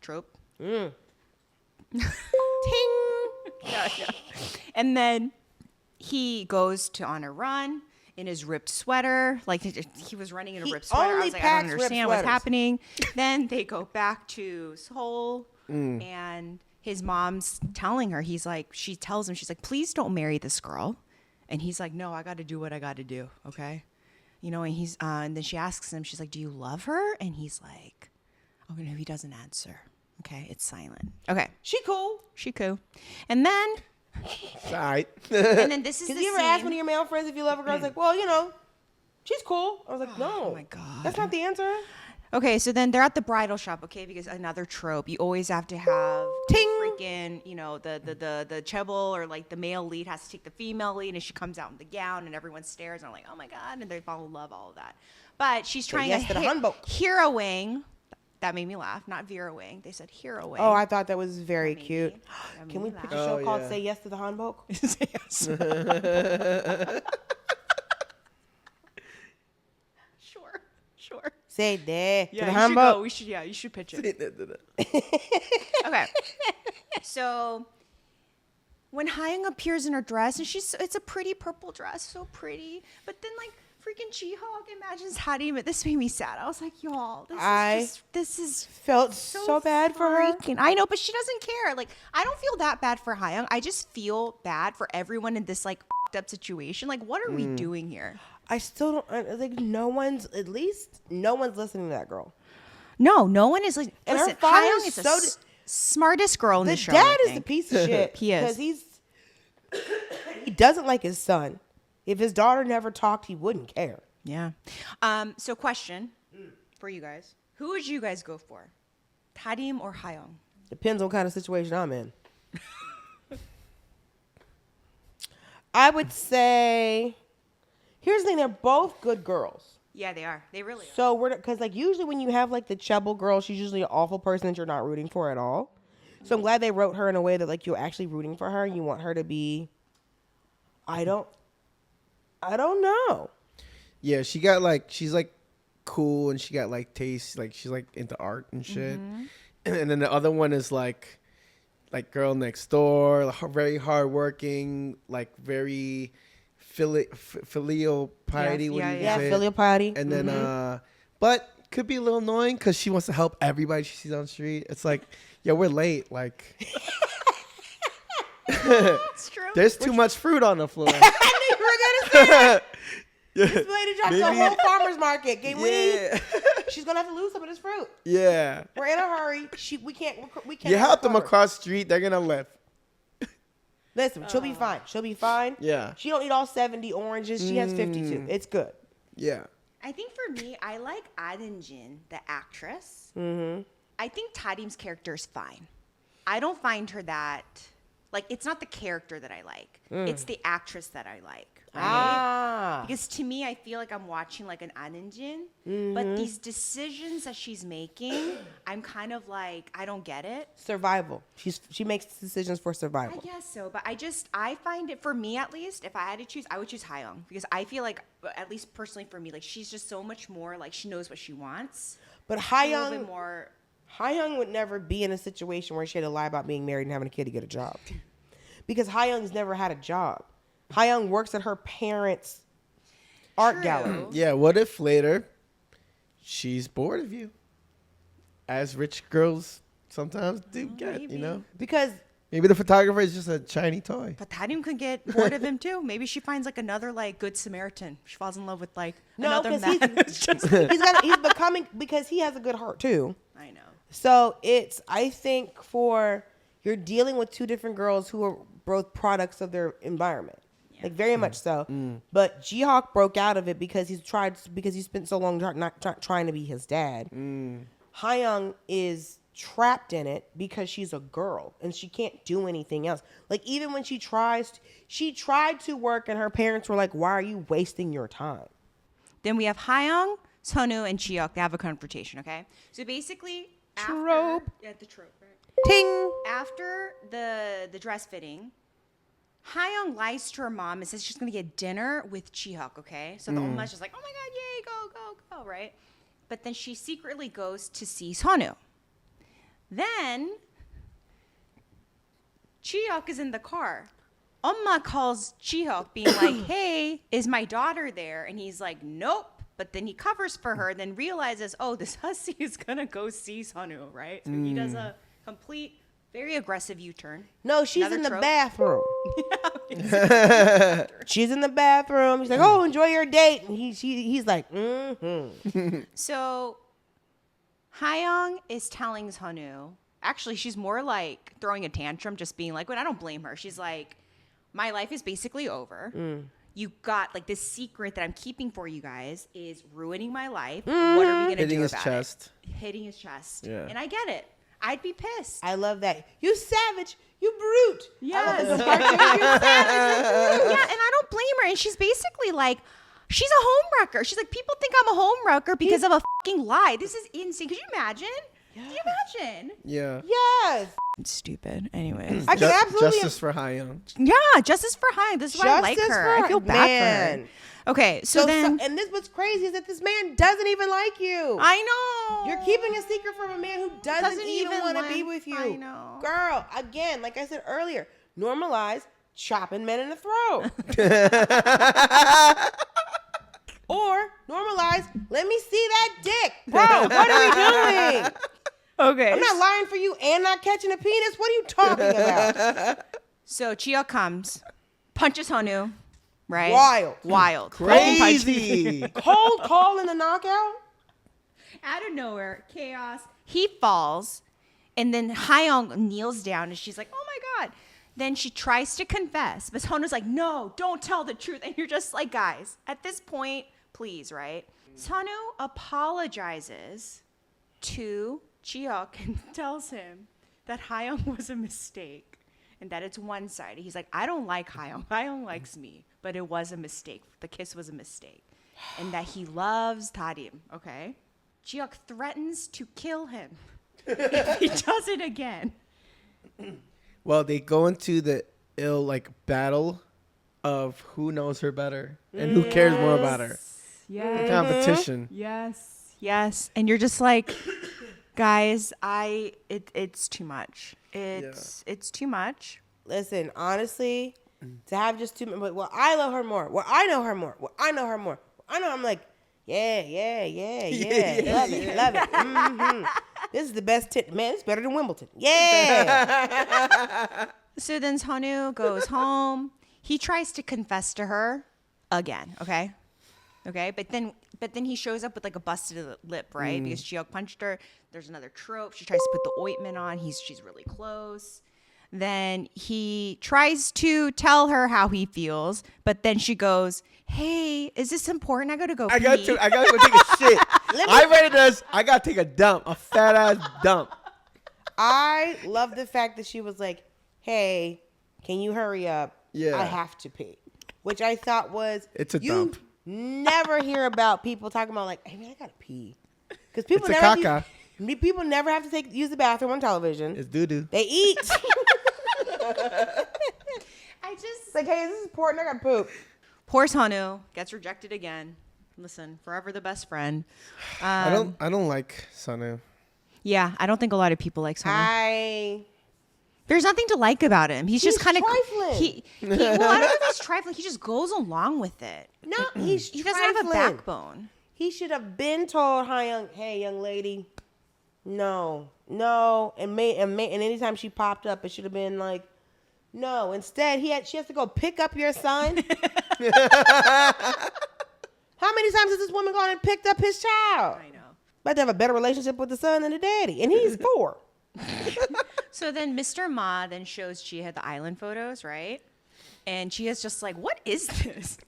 Trope. Ting. Yeah. And then he goes on a run in his ripped sweater. Like he was running in a ripped sweater. I was like, I don't understand what's happening. Then they go back to Seoul and his mom's telling her, she tells him, she's like, please don't marry this girl. And he's like, no, I got to do what I got to do. Okay. You know, and and then she asks him, she's like, do you love her? And he's like, oh no, he doesn't answer. Okay. It's silent. Okay. She cool. And then, All right. and then this is the Because you ever scene. ask one of your male friends if you love a girl? It's like, well, you know, she's cool. I was like, no. Oh my God. That's not the answer. Okay, so then they're at the bridal shop, okay? Because another trope, you always have to have freaking, you know, the chaebol or like the male lead has to take the female lead, and she comes out in the gown, and everyone stares, and I'm like, oh my God, and they fall in love, all of that. But she's trying yes to the hanbok. heroing. That made me laugh, not Vera Wing. They said heroing. Oh, I thought that was very cute. That made Can we me pitch a laugh. show called Say Yes to the Hanbok? Sure. Say there to the Yeah, you should Hanbok. go. You should pitch it. Okay. So when Ha-yeong appears in her dress, and it's a pretty purple dress, so pretty. But then like freaking Ji-hyuk imagines Tadim. This made me sad. I was like, y'all, this is Felt so bad for her. I know, but she doesn't care. Like, I don't feel that bad for Ha-yeong. I just feel bad for everyone in this like fucked up situation. Like, what are we doing here? I still don't like. No one's listening to that girl. No one is like. And Listen, her father Ha-yeong is the smartest girl in the show. Dad I is the think. piece of shit. He is. Because he doesn't like his son. If his daughter never talked, he wouldn't care. Yeah. So question for you guys: who would you guys go for, Tadim or Ha-yeong? Depends on what kind of situation I'm in. I would say, here's the thing: they're both good girls. Yeah, they are. They really are. So because like usually when you have like the Chebble girl, she's usually an awful person that you're not rooting for at all. So I'm glad they wrote her in a way that like you're actually rooting for her. You want her to be. I don't know. Yeah, she's like cool and she got like taste, like she's like into art and shit. And then the other one is like girl next door, very hardworking, like very filial piety. Yes, what do you Yeah, say? filial piety. And then, but could be a little annoying because she wants to help everybody she sees on the street. It's like, yeah, we're late. Like, It's true. there's too much fruit on the floor. I knew you were gonna say that. This lady dropped the Maybe- whole farmer's market. Can we? Yeah. She's gonna have to lose some of this fruit. Yeah. We're in a hurry. We can't. You help them across the street, they're gonna lift. Listen, she'll be fine. She'll be fine. Yeah. She don't eat all 70 oranges. She has 52. It's good. Yeah. I think for me, I like Jin, the actress. Mm-hmm. I think Tadim's character is fine. I don't find her that like it's not the character that I like. It's the actress that I like. Right? Ah. Because to me, I feel like I'm watching like an Jin, but these decisions that she's making, I'm kind of like I don't get it. Survival. She makes decisions for I survival. guess so, but I find it, for me at least, if I had to choose, I would choose Ha-yeong because I feel like, at least personally for me, like she's just so much more like she knows what she wants. But A little bit Ha-yeong more. would never be in a situation where she had to lie about being married and having a kid to get a job. Because Ha-yeong's never had a job. Ha-yeong works at her parents' art True. gallery. Yeah, what if later she's bored of you? As rich girls sometimes do get, maybe. you know? Because Maybe the photographer is just a shiny toy. But Tadim could get bored of him too. Maybe she finds like another like good Samaritan. She falls in love with like no, another because man. It's just- he's becoming, because he has a good heart too. I know. So it's, I think you're dealing with two different girls who are both products of their environment. Like very much so. But Ji-hyuk broke out of it because he spent so long not trying to be his dad. Ha-yeong is trapped in it because she's a girl and she can't do anything else. Like even when she tried to work and her parents were like, "Why are you wasting your time?" Then we have Ha-yeong, Seon-woo, and Ji-hyuk. They have a confrontation. Okay, so basically, Trope. the trope, right? Ting. After the dress fitting, Ha-yeong lies to her mom and says she's gonna get dinner with Ji-hyuk. Okay, so the Oma's just like, "Oh my god, yay, go," right? But then she secretly goes to see Seon-woo. Then Ji-hyuk is in the car. Oma calls Ji-hyuk being like, "Hey, is my daughter there?" And he's like, "Nope." But then he covers for her, then realizes, oh, this hussy is gonna go see Seon-woo, right? So he does a complete, very aggressive U-turn. No, she's Another in the trope. bathroom. She's in the bathroom. He's like, "Oh, enjoy your date." And he's like, "Mm-hmm." So Ha-yeong is telling Seon-woo, actually, she's more like throwing a tantrum, just being like, "Well, I don't blame her." She's like, "My life is basically over. You got like this secret that I'm keeping for you guys is ruining my life. What are we gonna Hitting do his about chest. it?" Hitting his chest. Yeah. And I get it. I'd be pissed. I love that. You savage. You brute. Yes. I love that. You savage. You Yeah, and I don't blame her. And she's basically like, she's a homewrecker. She's like, people think I'm a homewrecker because of a fucking lie. This is insane. Could you imagine? Can you imagine? Yeah. Yes. It's stupid. Anyways. I can absolutely. Justice for Ha-yeong. Yeah, justice for Hyung. This is why I like Justice her. for I feel her. bad for Man. her. Okay, so then and this what's crazy is that this man doesn't even like you. I know You're keeping a secret from a man who doesn't even want to want- be with you. I know. Girl, again, like I said earlier, normalize chopping men in the throat. Or What are we doing? Okay. I'm not lying for you and not catching a penis. What are you talking about? So Ji-hyuk comes, punches Seon-woo, right? Wild. Crazy. Cold call in the knockout? Out of nowhere, chaos. He falls, and then Ha-yeong kneels down, and she's like, "Oh my god!" Then she tries to confess, but Seon-woo's like, "No, don't tell the truth." And you're just like, guys, at this point, please, right? Seon-woo apologizes to Ji-hyuk and tells him that Ha-yeong was a mistake and that it's one-sided. He's like, "I don't like Ha-yeong. Ha-yeong likes me, but it was a mistake. The kiss was a mistake, and that he loves Tarim." Okay. Ji-hyuk threatens to kill him if he does it again. Well, they go into the battle of who knows her better and who cares more about her. Yes. The competition. Yes. And you're just like, guys, it's too much. It's too much. Listen, honestly, to have just two, well, I love her more. Well, I know her more. Well, I know her more. I'm like, yeah. Love it. Mm-hmm. This is the best man, it's better than Wimbledon. Yeah. So then Seon-woo goes home. He tries to confess to her again, okay? But then he shows up with like a busted lip, right? Because Ji-hyuk punched her. There's another trope. She tries to put the ointment on. She's really close. Then he tries to tell her how he feels, but then she goes, "Hey, is this important? I gotta go pee." I gotta go take a shit. I read this. I gotta take a dump, a fat ass dump. I love the fact that she was like, "Hey, can you hurry up? Yeah. I have to pee," which I thought was It's a dump. Never hear about people talking about like, "Hey man, I gotta pee," because people It's a never caca. people never have to use the bathroom on television. It's doo doo. They eat. It's like, hey, is this important? I gotta poop. Poor Seon-woo gets rejected again. Listen, forever the best friend. I don't like Seon-woo. Yeah, I don't think a lot of people like Seon-woo. There's nothing to like about him. He's just kind of trifling. Well, I don't know if he's trifling. He just goes along with it. No, he doesn't have a backbone. He should have been told Ha-yeong, "Hey, young lady, no," and anytime she popped up, it should have been like, no. Instead, she has to go pick up your son. How many times has this woman gone and picked up his child? I know. About to have a better relationship with the son than the daddy, and he's 4. So then Mr. Ma then shows Ji-hye the island photos, right? And Ji-hye's just like, "What is this?"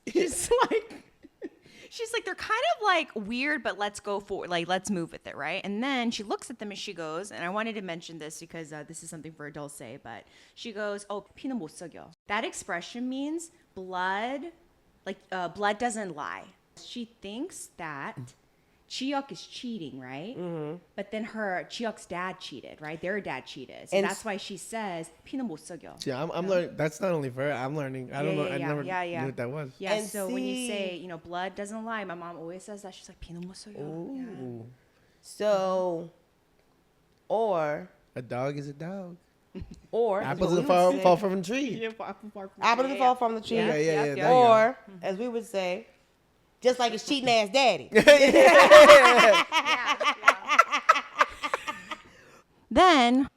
She's like, "They're kind of like weird, but let's go forward. Like, let's move with it, right?" And then she looks at them and she goes, and I wanted to mention this because this is something for adults say, but she goes, "Oh, 피는 못 속여." That expression means blood, blood doesn't lie. She thinks that Ji-hyuk is cheating, right? Mm-hmm. But then Ji-hyuk's dad cheated, right? Their dad cheated. So that's why she says, 피는 못 속여. Yeah, I'm learning. That's not only for her. I'm learning. I don't know. I never knew what that was. Yeah, And so when you say, blood doesn't lie, my mom always says that. She's like, 피는 못 속여. Ooh. So, or A dog is a dog. Or Apples doesn't fall from a tree. apple doesn't fall from the tree. Yeah. Or, as we would say, just like his cheating ass daddy. Then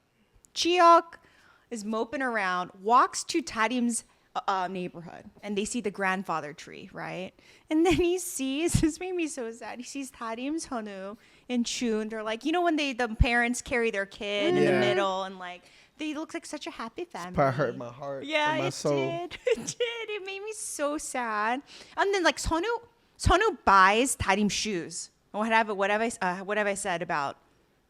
Ji-hyuk is moping around, walks to Tarim's neighborhood, and they see the grandfather tree, right? And then he sees, this made me so sad, he sees Tarim's Seon-woo and Chun. They're like, when the parents carry their kid in the middle, and like, they look like such a happy family. This part hurt my heart. Yeah, and my soul. did. It did. It made me so sad. And then like Seon-woo buys Tarim shoes. What have I said about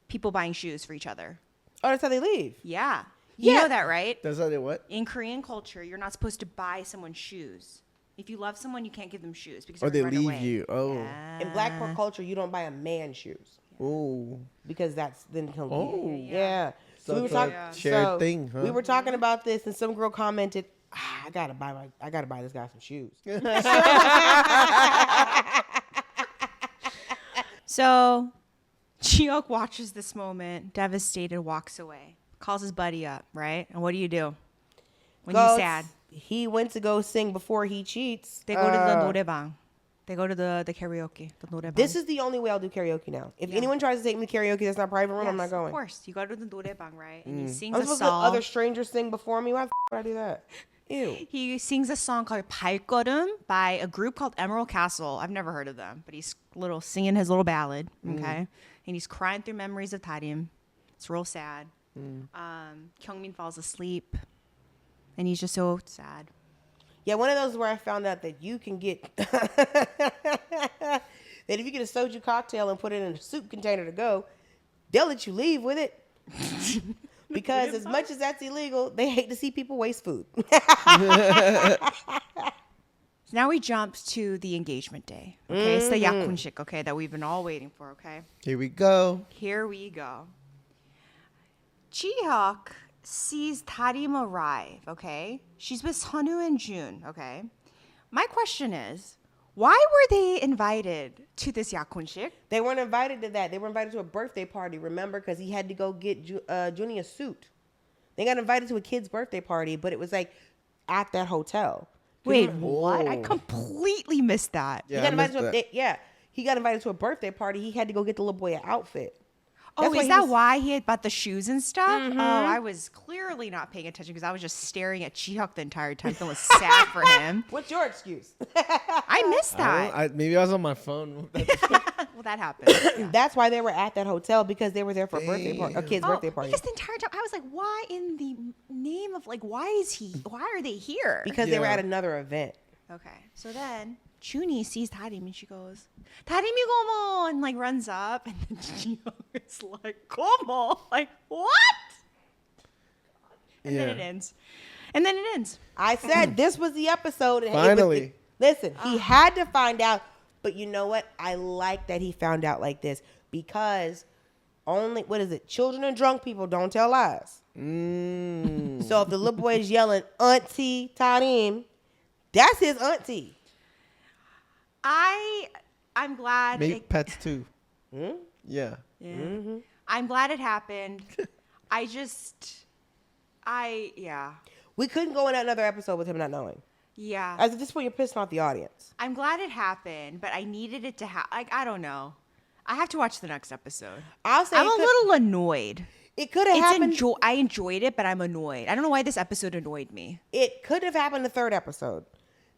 people buying shoes for each other? Oh, that's how they leave. Yeah. You know that, right? That's how they what? In Korean culture, you're not supposed to buy someone shoes. If you love someone, you can't give them shoes because Or they run leave away. you. Oh. Yeah. In black culture, you don't buy a man shoes Ooh. because then he'll Oh. leave. Yeah. So we were it's talking a shared thing, huh? We were talking about this, and some girl commented, "I gotta buy this guy some shoes." So Ji-hyuk watches this moment, devastated, walks away, calls his buddy up, right? And what do you do when you're sad? He went to go sing before he cheats. They go to the 노래방. They go to the karaoke, the 노래방. This is the only way I'll do karaoke now. If anyone tries to take me to karaoke that's not private room, I'm not going. Of course. You go to the 노래방, right? And he sings I'm a supposed to let song. other strangers sing before me. Why the would I do that? Ew. He sings a song called 발걸음 by a group called Emerald Castle. I've never heard of them, but he's singing his little ballad, okay? And he's crying through memories of Tarim. It's real sad. Kyungmin falls asleep, and he's just so sad. Yeah, one of those where I found out that you can get that if you get a soju cocktail and put it in a soup container to go, they'll let you leave with it. Because as much as that's illegal, they hate to see people waste food. So now we jump to the engagement day. Okay, it's the 약혼식, okay, that we've been all waiting for. Okay, Here we go. here we go. Ji-hyuk sees Tarim arrive. Okay, she's with Seon-woo and June. Okay, my question is, why were they invited to this 약혼식? They weren't invited to that. They were invited to a birthday party, remember? Because he had to go get Junie a suit. They got invited to a kid's birthday party, but it was like at that hotel. Wait, what? I completely missed that. He Yeah, got I invited missed to that. he got invited to a birthday party. He had to go get the little boy an outfit. Oh, why is he that was- why he had bought the shoes and stuff? Oh, I was clearly not paying attention because I was just staring at Ji-hyuk the entire time. Feeling sad for him. What's your excuse? I missed that. Maybe I was on my phone. Well, that happened. Yeah. That's why they were at that hotel, because they were there for a birthday party, a kid's birthday party. Because the entire time I was like, why in the name of why are they here? Because they were Yeah. at another event. Okay, so then Junie sees Tarim and she goes, "Tarim이 como," and runs up, and then Ji-hyuk is like, "Como?" Like what? And then it ends. And then it ends. I said this was the episode. And Finally. Listen, he had to find out. But you know what? I like that he found out like this, because children and drunk people don't tell lies. So if the little boy is yelling, Auntie Tarim, that's his auntie. I'm glad. Maybe pets too. Yeah. Yeah. I'm glad it happened. We couldn't go in another episode with him not knowing. Yeah. As at this point, you're pissing off the audience. I'm glad it happened, but I needed it to happen. I don't know. I have to watch the next episode. I'll say I'm a little annoyed. It could have happened. I enjoyed it, but I'm annoyed. I don't know why this episode annoyed me. It could have happened the third episode.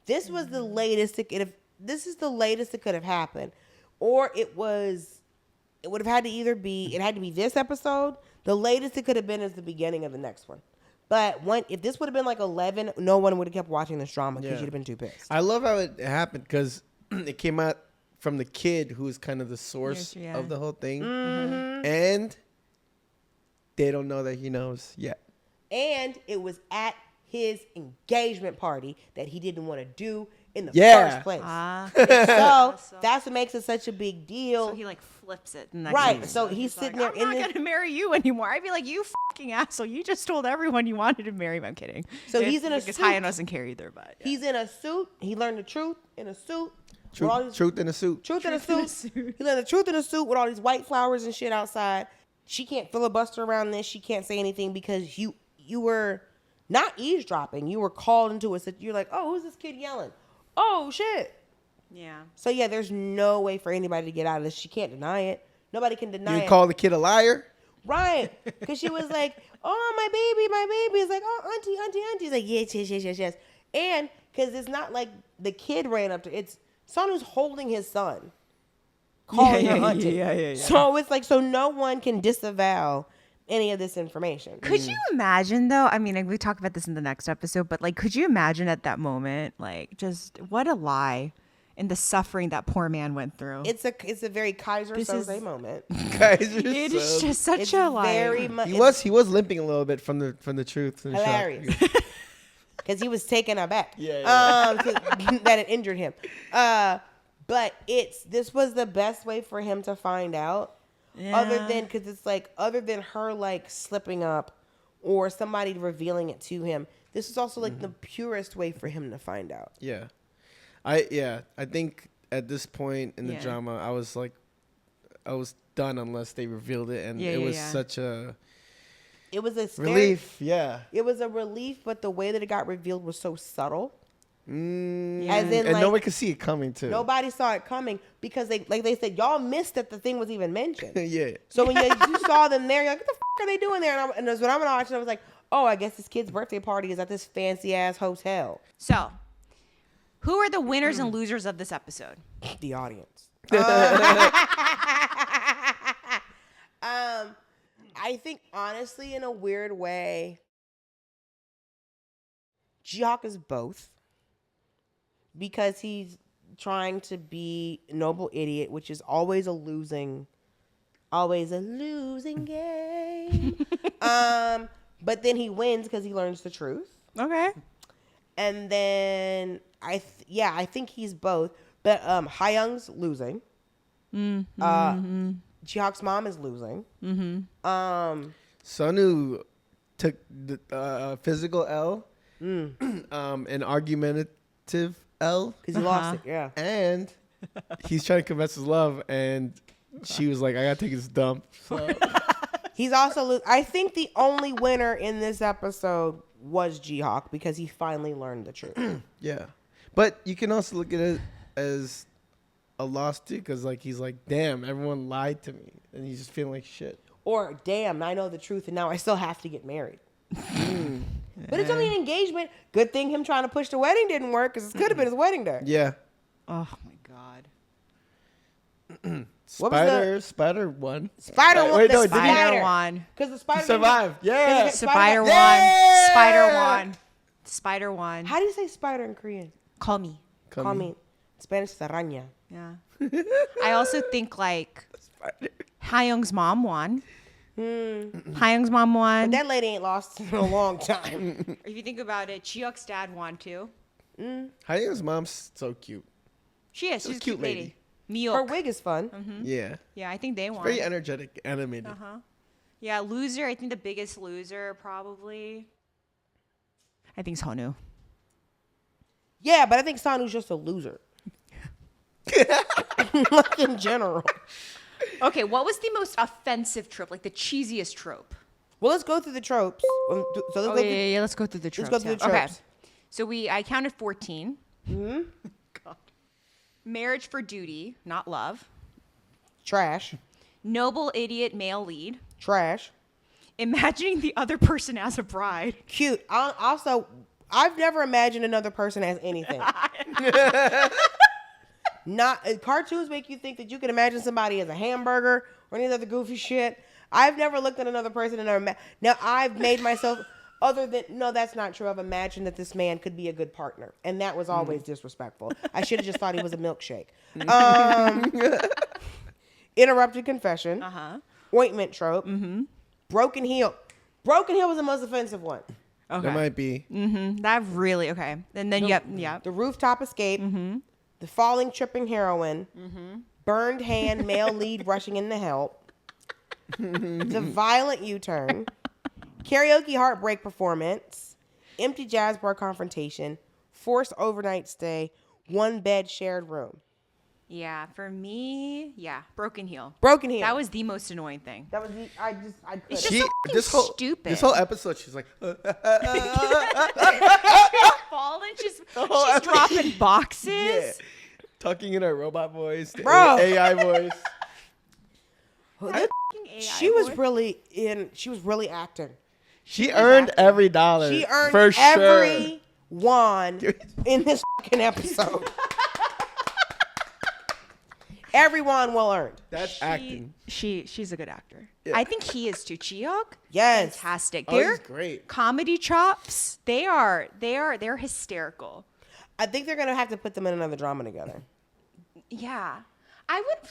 This was the latest it could have. This is the latest it could have happened, or it would have had to either be. It had to be this episode. The latest it could have been is the beginning of the next one. But if this would have been 11, no one would have kept watching this drama because you'd have been too pissed. I love how it happened because it came out from the kid who is kind of the source Yes, yeah. of the whole thing. And they don't know that he knows yet. And it was at his engagement party that he didn't want to do in the Yeah. first place. So That's what makes it such a big deal. So he flips it. In that Right, case. so he's sitting there I'm in not the- going to marry you anymore. I'd be like, you fucking asshole. You just told everyone you wanted to marry me. I'm kidding. So he's in a Because suit. Ha-yeong doesn't care either, but. Yeah. He's in a suit. He learned the truth in a suit. with all these- Truth in a suit. Truth in a suit. He learned the truth in a suit with all these white flowers and shit outside. She can't filibuster around this. She can't say anything because you were not eavesdropping. You were called into a. You're like, oh, who's this kid yelling? Oh shit. Yeah. So yeah, there's no way for anybody to get out of this. She can't deny it. Nobody can deny You it. call the kid a liar? Right. Because she was like, oh, my baby. It's like, oh, auntie. He's like, yes. And because it's not like the kid ran up to it's son who's holding his son. Calling her auntie. Yeah. So it's like, so no one can disavow any of this information. Could you imagine though? I mean, we talk about this in the next episode, but could you imagine at that moment, just what a lie and the suffering that poor man went through? It's a very Kaiser This Soze is- moment. Guys, It is just such It's a lie. very much. he was limping a little bit from the truth. In the shot. Hilarious. Because he was taken aback. Yeah. That it injured him. But this was the best way for him to find out. Other than her slipping up or somebody revealing it to him. This is also the purest way for him to find out. Yeah. I think at this point in the Yeah. drama, I was done unless they revealed it, and Yeah, it yeah, was yeah. such a It was a relief. Yeah. It was a relief, but the way that it got revealed was so subtle. As in, and like, nobody could see it coming too. nobody saw it coming because they said y'all missed that the thing was even mentioned. Yeah. So when you saw them there, you're like, what the fuck are they doing there? And that's when I'm watching. I was like, oh, I guess this kid's birthday party is at this fancy ass hotel. So, who are the winners and losers of this episode? The audience. I think honestly, in a weird way, Ji-hyuk is both. Because he's trying to be a noble idiot, which is always a losing game. But then he wins because he learns the truth. Okay. And then I think he's both. But Ha-yeong's losing. Ji-hyuk's mom is losing. Seon-woo took the physical L, an argumentative L, Because he lost it, yeah. and he's trying to confess his love, and she was like, "I gotta take his dump." So. He's also I think the only winner in this episode was Ji-hyuk because he finally learned the truth. Yeah, but you can also look at it as a loss too, because like he's like, "Damn, everyone lied to me," and he's just feeling like shit. Or, damn, I know the truth and now I still have to get married. But it's only an engagement. Good thing him trying to push the wedding didn't work because it could have been his wedding day. Yeah. Oh my god. Spider won. Spider won. Wait, no, The did he? Spider won. Because the spider He survived. Yeah. Spider won. Yeah! Spider won. Spider won. How do you say spider in Korean? Call me. Call me. In Spanish, araña. Yeah. I also think like Ha-yeong's mom won. Ha-yeong's mom won. But that lady ain't lost in a long time. If you think about it, Ji-hyuk's dad won too. Ha-yeong's mom's so cute. She's a cute lady. Ji-hyuk. Her wig is fun. Yeah. Yeah, I think they won. Very energetic, animated. Yeah, loser. I think the biggest loser probably. I think Seon-woo. Yeah, but I think Sanu's just a loser. Like in general. Okay, what was the most offensive trope? Like the cheesiest trope? Well, let's go through the tropes. So let's go through, Yeah. Let's go through the tropes. let's go through the Okay. tropes. So I counted 14. God. Marriage for duty, not love. Trash. Noble idiot male lead. Trash. Imagining the other person as a bride. Cute. Also, I've never imagined another person as anything. Cartoons make you think that you can imagine somebody as a hamburger or any other goofy shit. I've never looked at another person and now I've made myself no, that's not true. I've imagined that this man could be a good partner, and that was always disrespectful. I should have just thought he was a milkshake. Interrupted confession. Ointment trope. Broken heel. Broken heel was the most offensive one. Okay. That might be. That really, okay. And then, yep. The rooftop escape. The falling, tripping heroine. Burned hand, male lead rushing in to help. The violent U-turn. Karaoke heartbreak performance. Empty jazz bar confrontation. Forced overnight stay. One bed shared room. Yeah, for me, broken heel. Broken heel. That was the most annoying thing. That was I couldn't. It's just so fucking stupid. This whole episode, she's like, Fallen, she's dropping boxes. yeah, talking in her robot voice, the Bro. AI voice. She was really acting. She earned every dollar. She earned for every sure. one in this fucking episode. Everyone well earned. That's acting. She's a good actor. Yeah. I think he is too. Ji-hyuk, Yes. fantastic. Oh, Their he's great. comedy chops, they're hysterical. I think they're gonna have to put them in another drama together. Yeah, I want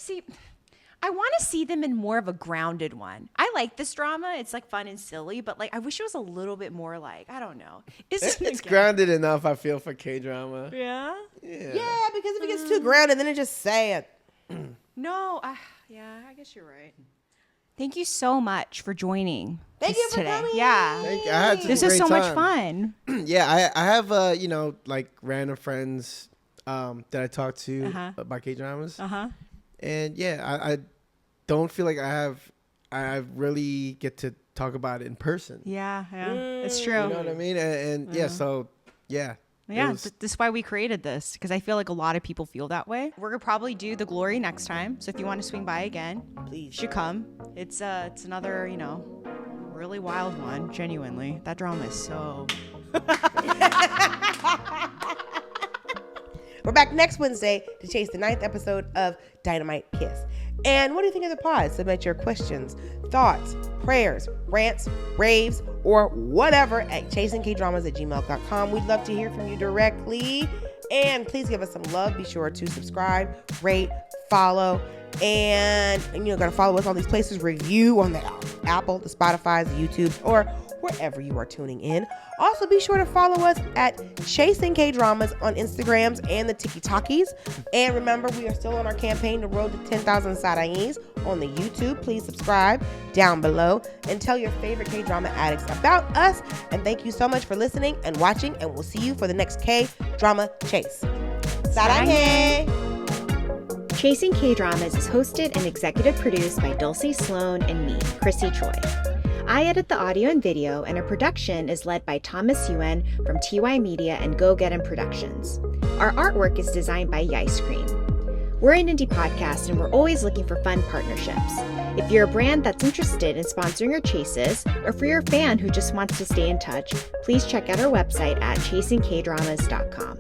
to see them in more of a grounded one. I like this drama. It's like fun and silly, but like I wish it was a little bit more like, I don't know. It's grounded enough, I feel, for K-drama. Yeah. Yeah, because if it gets too grounded, then it's just sad. No. Yeah, I guess you're right. Thank you so much for joining. Thank you for today. coming. Yeah. I had This a was great so much time. fun. Yeah, I have like random friends that I talk to about K-dramas. And yeah, I don't feel like I really get to talk about it in person. Yeah, it's true. You know what I mean? And yeah, so yeah, Yeah, this is why we created this, because I feel like a lot of people feel that way. We're gonna probably do The Glory next time, so if you want to swing by again, Please. you should come. It's another, really wild one, genuinely. That drama is so... We're back next Wednesday to chase the 9th episode of Dynamite Kiss. And what do you think of the pod? Submit your questions, thoughts, prayers, rants, raves, or whatever at chasingkdramas@gmail.com. We'd love to hear from you directly. And please give us some love. Be sure to subscribe, rate, follow, and gotta follow us on these places. Review on the Apple, the Spotify, the YouTube, or wherever you are tuning in. Also, be sure to follow us at Chasing K-Dramas on Instagrams and the TikTokies. And remember, we are still on our campaign to road to 10,000 Sarangees on the YouTube. Please subscribe down below and tell your favorite K-drama addicts about us. And thank you so much for listening and watching. And we'll see you for the next K-Drama Chase. Sarangee! Chasing K-Dramas is hosted and executive produced by Dulcie Sloan and me, Chrissy Choi. I edit the audio and video, and our production is led by Thomas Yuen from TY Media and Go Get 'Em Productions. Our artwork is designed by Yice Cream. We're an indie podcast, and we're always looking for fun partnerships. If you're a brand that's interested in sponsoring our chases, or for your fan who just wants to stay in touch, please check out our website at chasingkdramas.com.